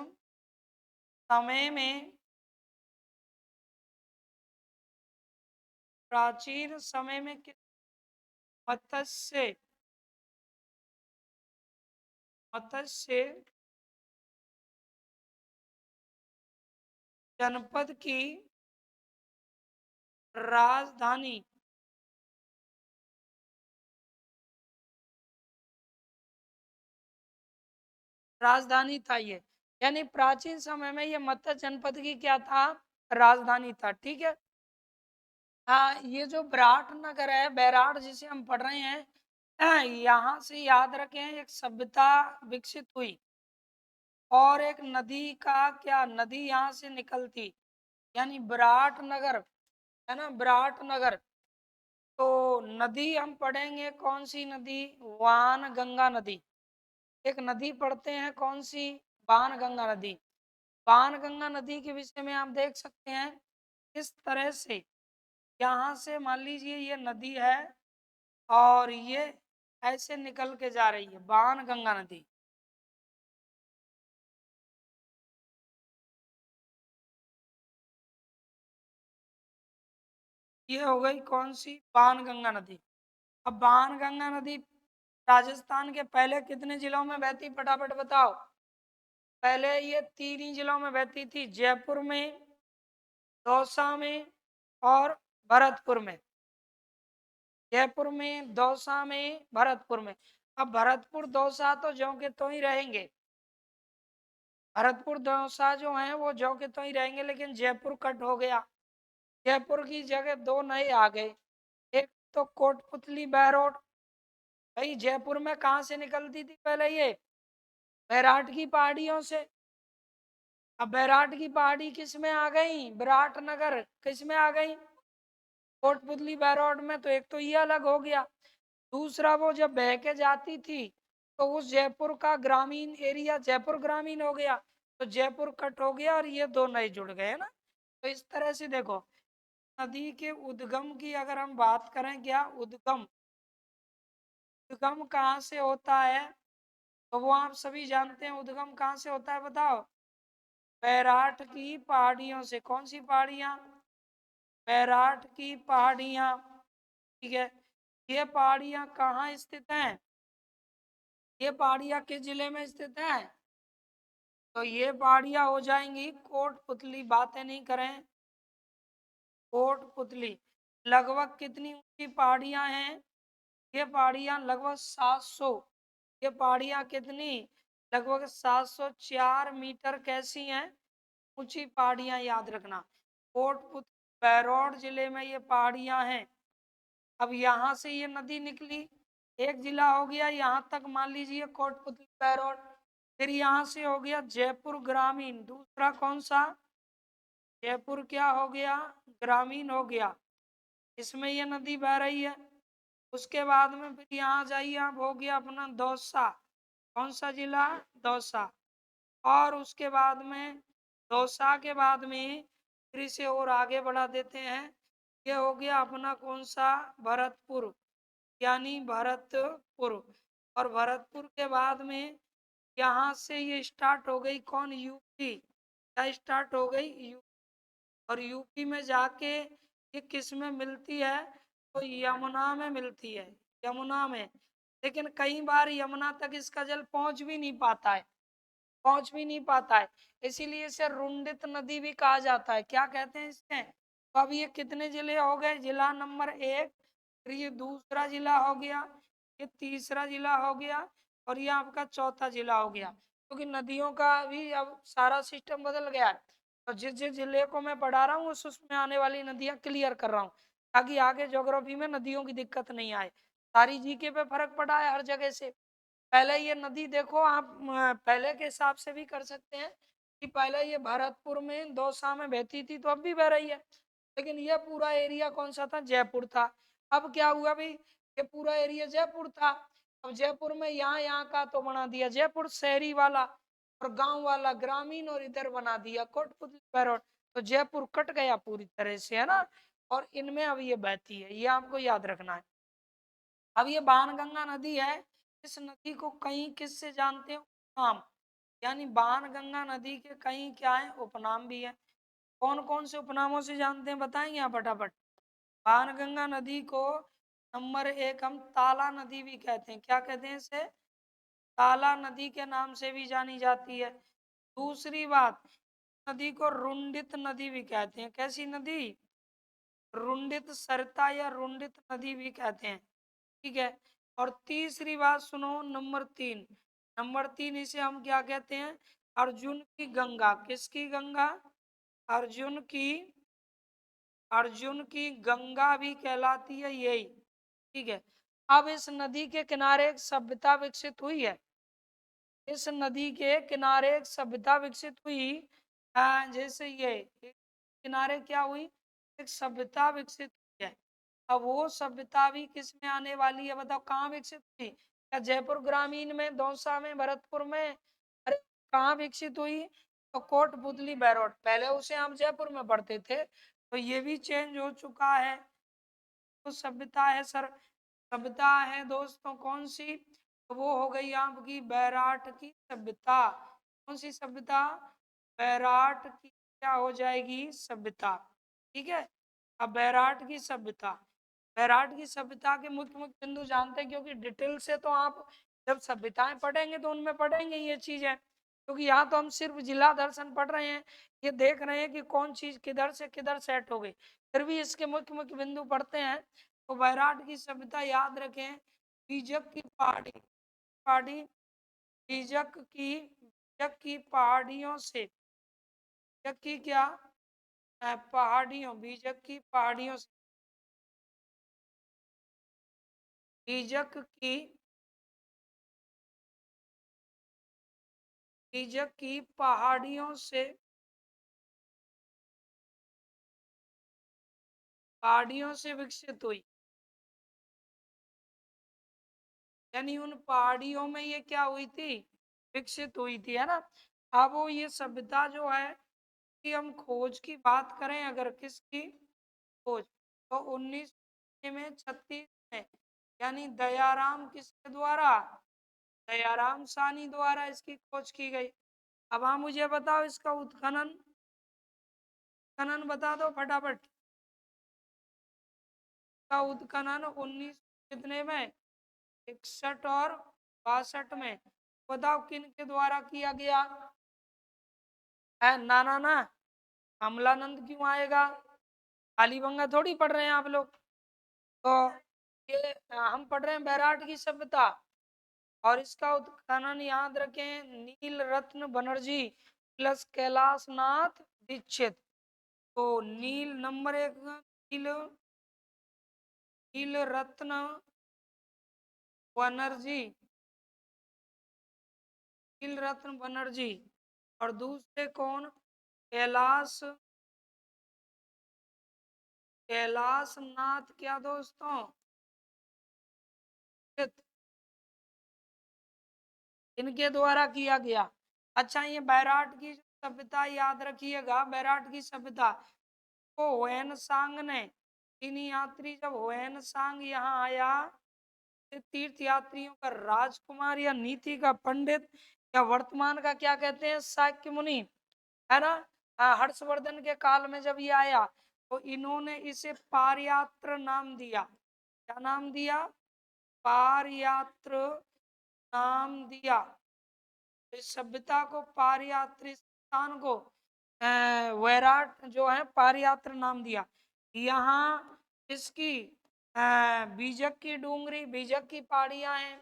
समय में, प्राचीन समय में मत्स्य मत्स्य जनपद की राजधानी राजधानी था ये। यानी प्राचीन समय में ये मत्स्य जनपद की क्या था? राजधानी था। ठीक है। हाँ, ये जो विराट नगर है, बैराट जिसे हम पढ़ रहे हैं, यहाँ से याद रखें एक सभ्यता विकसित हुई और एक नदी का क्या, नदी यहाँ से निकलती। यानी विराट नगर है ना, विराटनगर। तो नदी हम पढ़ेंगे कौन सी नदी, वान गंगा नदी। एक नदी पढ़ते हैं कौन सी, बाण गंगा नदी। बाण गंगा नदी के विषय में आप देख सकते हैं किस तरह से यहाँ से मान लीजिए ये नदी है और ये ऐसे निकल के जा रही है, बाण गंगा नदी। ये हो गई कौन सी, बाण गंगा नदी। अब बाण गंगा नदी राजस्थान के पहले कितने जिलों में बहती, फटाफट बताओ। पहले ये 3 ही जिलों में बहती थी, जयपुर में, दौसा में और भरतपुर में। जयपुर में, दौसा में, भरतपुर में। अब भरतपुर दौसा तो ज्यों के त्यों ही रहेंगे, भरतपुर दौसा जो है वो ज्यों के त्यों ही रहेंगे, लेकिन जयपुर कट हो गया। जयपुर की जगह 2 नए आ गए। एक तो कोटपुतली बहरोड। भाई जयपुर में कहाँ से निकलती थी पहले, ये बैराट की पहाड़ियों से। अब बैराट की पहाड़ी किस में आ गई, विराटनगर किस में आ गई, कोटपुतली बहरोड में। तो एक तो ये अलग हो गया, दूसरा वो जब बह के जाती थी तो उस जयपुर का ग्रामीण एरिया जयपुर ग्रामीण हो गया, तो जयपुर कट हो गया और ये 2 नए जुड़ गए ना। तो इस तरह से देखो, नदी के उद्गम की अगर हम बात करें, क्या उद्गम, उद्गम कहाँ से होता है, तो वो आप सभी जानते हैं। उद्गम कहाँ से होता है बताओ, बैराट की पहाड़ियों से। कौन सी पहाड़ियाँ, बैराट की पहाड़ियाँ। ठीक है, ये पहाड़ियाँ कहाँ स्थित हैं, ये पहाड़ियाँ किस जिले में स्थित हैं, तो ये पहाड़ियाँ हो जाएंगी कोटपुतली। बातें नहीं करें, कोटपुतली। लगभग कितनी ऊंची पहाड़ियाँ हैं, ये पहाड़ियाँ लगभग 700। ये पहाड़ियाँ कितनी, लगभग 704 मीटर कैसी हैं, ऊंची पहाड़ियाँ, याद रखना। कोटपुतली बैरोड जिले में ये पहाड़ियाँ हैं। अब यहाँ से ये नदी निकली, एक जिला हो गया यहाँ तक, मान लीजिए कोटपुतली बैरोड। फिर यहाँ से हो गया जयपुर ग्रामीण, दूसरा कौन सा, जयपुर क्या हो गया, ग्रामीण हो गया, इसमें ये नदी बह रही है। उसके बाद में फिर यहाँ जाइए आप, हो गया अपना दौसा। कौन सा जिला, दौसा। और उसके बाद में, दौसा के बाद में फिर इसे और आगे बढ़ा देते हैं, ये हो गया अपना कौन सा, भरतपुर, यानी भरतपुर। और भरतपुर के बाद में यहाँ से ये स्टार्ट हो गई कौन, यूपी। क्या स्टार्ट हो गई, यूपी। और यूपी में जाके ये किस में मिलती है, तो यमुना में मिलती है, यमुना में। लेकिन कई बार यमुना तक इसका जल पहुंच भी नहीं पाता है, पहुंच भी नहीं पाता है, इसीलिए इसे रुंडित नदी भी कहा जाता है। क्या कहते हैं इसे। तो अब ये कितने जिले हो गए, जिला नंबर 1, फिर ये दूसरा जिला हो गया, ये तीसरा जिला हो गया, और ये आपका चौथा जिला हो गया। क्योंकि नदियों का भी अब सारा सिस्टम बदल गया है, और जिस जिस जिले को मैं पढ़ा रहा हूँ उसमें आने वाली नदियाँ क्लियर कर रहा हूँ, ताकि आगे ज्योग्राफी में नदियों की दिक्कत नहीं आए। सारी जीके पे फर्क पड़ा है हर जगह से। पहले ये नदी देखो आप, पहले के हिसाब से भी कर सकते हैं कि पहले ये भरतपुर में दौसा में बहती थी, तो अब भी बह रही है। लेकिन ये पूरा एरिया कौन सा था, जयपुर था। अब क्या हुआ भाई, ये पूरा एरिया जयपुर था। अब जयपुर में यहाँ का तो बना दिया जयपुर शहरी वाला, और गांव वाला ग्रामीण, और इधर बना दिया कोटपुतली बैरोड। तो जयपुर कट गया पूरी तरह से, है ना। और इनमें अब ये बहती है, ये आपको याद रखना है। अब ये बाणगंगा नदी है, इस नदी को कई किससे जानते हो, उपनाम। यानी बाणगंगा नदी के कई क्या है, उपनाम भी है। कौन कौन से उपनामों से जानते हैं बताएंगे आप फटाफट। बाणगंगा नदी को नंबर 1 हम ताला नदी भी कहते हैं। क्या कहते हैं इसे, ताला नदी के नाम से भी जानी जाती है। दूसरी बात, नदी को रुंडित नदी भी कहते हैं। कैसी नदी, रुंडित सरिता या रुंडित नदी भी कहते हैं। ठीक है। और तीसरी बात सुनो, नंबर 3, नंबर 3 इसे हम क्या कहते हैं, अर्जुन की गंगा। किसकी गंगा, अर्जुन की, अर्जुन की गंगा भी कहलाती है यही। ठीक है। अब इस नदी के किनारे एक सभ्यता विकसित हुई है, इस नदी के किनारे एक सभ्यता विकसित हुई, जैसे ये किनारे क्या हुई, एक सभ्यता विकसित हुई है। अब वो सभ्यता भी किस में आने वाली है बताओ, कहाँ विकसित हुई? क्या जयपुर ग्रामीण में, दौसा में, भरतपुर में? अरे कहाँ विकसित हुई? तो कोटपुतली बैरोड। पहले उसे हम जयपुर में पढ़ते थे, तो ये भी चेंज हो चुका है। तो सभ्यता है सर, सभ्यता है दोस्तों कौन सी? तो वो हो गई आपकी बैराट की सभ्यता। कौन सी सभ्यता? बैराट की क्या हो जाएगी? सभ्यता। ठीक है। अब बैराट की सभ्यता, बैराट की सभ्यता के मुख्य मुख्य बिंदु जानते हैं, क्योंकि डिटेल से तो आप जब सभ्यताएं पढ़ेंगे तो उनमें पढ़ेंगे ये चीजें, क्योंकि यहाँ तो हम सिर्फ जिला दर्शन पढ़ रहे हैं, ये देख रहे हैं कि कौन चीज किधर से किधर सेट हो गई, फिर भी इसके मुख्य मुख्य बिंदु पढ़ते हैं। तो बैराट की सभ्यता याद रखें, बीजक की पहाड़ी, पहाड़ी बीजक की पहाड़ियों से, बीजक की क्या? पहाड़ियों, बीजक की पहाड़ियों से, बीजक की, बीजक की पहाड़ियों से, पहाड़ियों से विकसित हुई। यानी उन पहाड़ियों में ये क्या हुई थी? विकसित हुई थी, है ना। अब वो ये सभ्यता जो है कि हम खोज की बात करें, अगर किसकी खोज, तो 19 में 36 में, यानी दयाराम किसके द्वारा? दयाराम सानी द्वारा इसकी खोज की गई। अब आप मुझे बताओ इसका उत्खनन, खनन बता दो फटाफट। का उत्खनन 19 कितने में? 61 और 62 में। बताओ किन के द्वारा किया गया है? ना ना ना, कमलानंद क्यों आएगा? कालीबंगा थोड़ी पढ़ रहे हैं आप लोग। तो ये हम पढ़ रहे हैं बैराट की सभ्यता, और इसका उत्खनन याद रखें नील रत्न बनर्जी प्लस कैलाश नाथ दीक्षित। तो नील नंबर 1, नील, नील रत्न बनर्जी, नील रत्न बनर्जी, और दूसरे कौन? कैलाश, कैलाश नाथ क्या दोस्तों? इनके द्वारा किया गया। अच्छा, ये बैराट की सभ्यता याद रखिएगा, बैराट की सभ्यता को हुएन सांग ने, तीन यात्री जब हुएन सांग यहाँ आया, तीर्थ यात्रियों का राजकुमार या नीति का पंडित या वर्तमान का क्या कहते हैं शाक्य मुनि, है ना, हर्षवर्धन के काल में जब ये आया तो इन्होंने इसे पारयात्र नाम दिया। क्या नाम दिया? पारयात्र नाम दिया। इस सभ्यता को पारयात्री स्थान को वैराट जो है पारयात्र नाम दिया। यहाँ इसकी बीजक की डूंगरी, बीजक की पहाड़ियां हैं,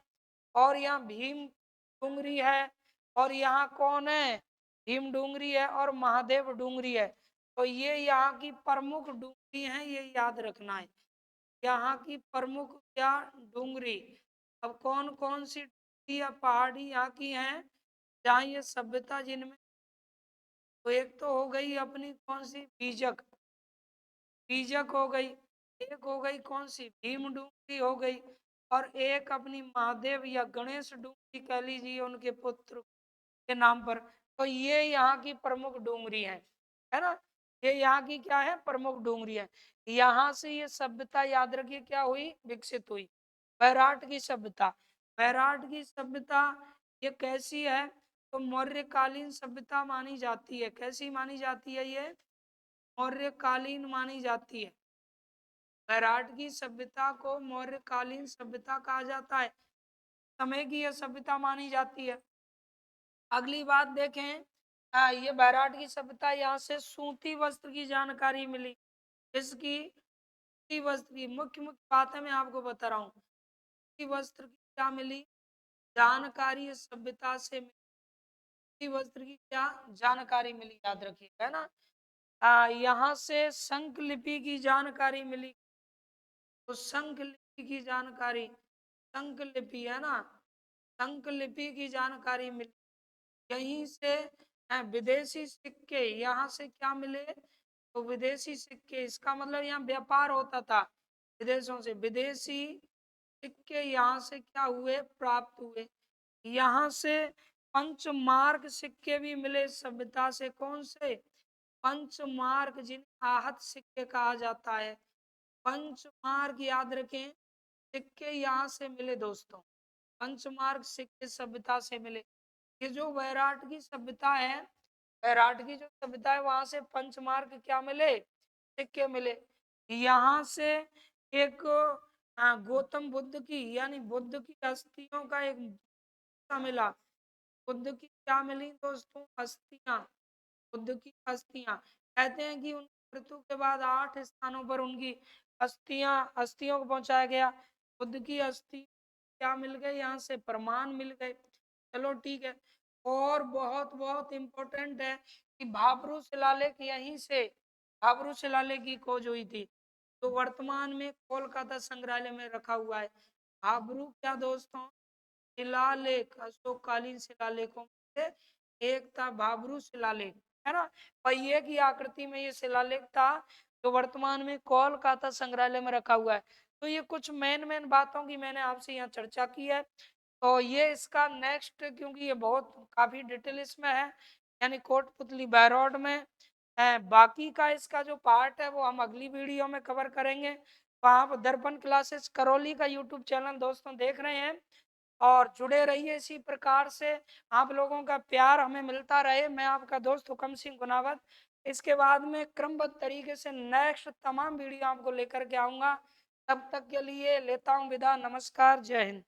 और यहाँ भीम डूंगरी है, और यहाँ कौन है? भीम डूंगरी है और महादेव डूंगरी है। तो ये यहाँ की प्रमुख डूंगरी हैं, ये याद रखना है। यहाँ की प्रमुख क्या डूंगरी? अब कौन कौन सी या पहाड़ी यहाँ की हैं जहाँ ये सभ्यता जिनमें? तो एक तो हो गई अपनी कौन सी बीजक, बीजक हो गई, एक हो गई कौन सी भीम डूंगरी हो गई, और एक अपनी महादेव या गणेश डूंगरी कह लीजिए उनके पुत्र के नाम पर। तो ये यहाँ की प्रमुख डूंगरी है ना। ये यहाँ की क्या है? प्रमुख डूंगरी है। यहाँ से ये सभ्यता याद रखिए क्या हुई? विकसित हुई। बैराट की सभ्यता, बैराट की सभ्यता ये कैसी है? तो मौर्यकालीन सभ्यता मानी जाती है। कैसी मानी जाती है? ये मौर्यकालीन मानी जाती है। बैराट की सभ्यता को मौर्यकालीन सभ्यता कहा जाता है, समय की यह सभ्यता मानी जाती है। अगली बात देखें, ये बैराट की सभ्यता, यहाँ से सूती वस्त्र की जानकारी मिली। इसकी सूती वस्त्र की मुख्य मुख्य बातें मैं आपको बता रहा हूँ। सूती वस्त्र की क्या मिली जानकारी? इस सभ्यता से सूती वस्त्र की क्या जानकारी मिली याद रखिए, है ना। यहाँ से शंख लिपि की जानकारी मिली। तो शंख लिपि की जानकारी, शंख लिपि है ना, शंख लिपि की जानकारी मिली। यहीं से विदेशी सिक्के यहाँ से क्या मिले? तो विदेशी सिक्के, इसका मतलब यहाँ व्यापार होता था विदेशों से। विदेशी सिक्के यहाँ से क्या हुए, प्राप्त हुए। यहाँ से पंचमार्क सिक्के भी मिले सभ्यता से। कौन से? पंचमार्क, जिन्हें आहत सिक्के कहा जाता है। पंचमार्क याद रखें, सिक्के यहाँ से मिले दोस्तों। पंचमार्क सिक्के सभ्यता से मिले। ये जो वैराट की सभ्यता है, वैराट की जो सभ्यता है, वहां से पंचमार्क क्या मिले, सिक्के मिले। यहाँ से एक गौतम बुद्ध की, यानी बुद्ध की अस्थियों का एक मिला। बुद्ध की क्या मिली दोस्तों? अस्थियां। बुद्ध की अस्थियां। कहते हैं कि उनकी मृत्यु के बाद 8 स्थानों पर उनकी अस्थियों को पहुंचाया गया। बुद्ध की अस्थि क्या मिल गए? यहाँ से प्रमाण मिल गए। चलो ठीक है। और बहुत बहुत इम्पोर्टेंट है कि भाबरू शिलालेख यहीं से, भाबरू शिलालेख की खोज हुई थी, तो वर्तमान में कोलकाता संग्रहालय में रखा हुआ है। भाबरू क्या दोस्तों? शिलालेख, अशोककालीन शिलालेखों में से एक था भाबरू शिलालेख, है ना। पहिए की आकृति में ये शिलालेख था, जो वर्तमान में कोलकाता संग्रहालय में रखा हुआ है। तो ये कुछ मेन बातों की मैंने आपसे यहाँ चर्चा की है। तो ये इसका नेक्स्ट, क्योंकि ये बहुत काफी डिटेल इसमें है, यानी कोटपुतली बैरोड में है। बाकी का इसका जो पार्ट है वो हम अगली वीडियो में कवर करेंगे। तो आप दर्पण क्लासेस करौली का यूट्यूब चैनल दोस्तों देख रहे हैं, और जुड़े रहिए इसी प्रकार से। आप लोगों का प्यार हमें मिलता रहे। मैं आपका दोस्त हुकम सिंह गुनावत। इसके बाद में क्रमबद्ध तरीके से नेक्स्ट तमाम वीडियो आपको लेकर के आऊंगा। तब तक के लिए लेता हूं विदा। नमस्कार, जय हिंद।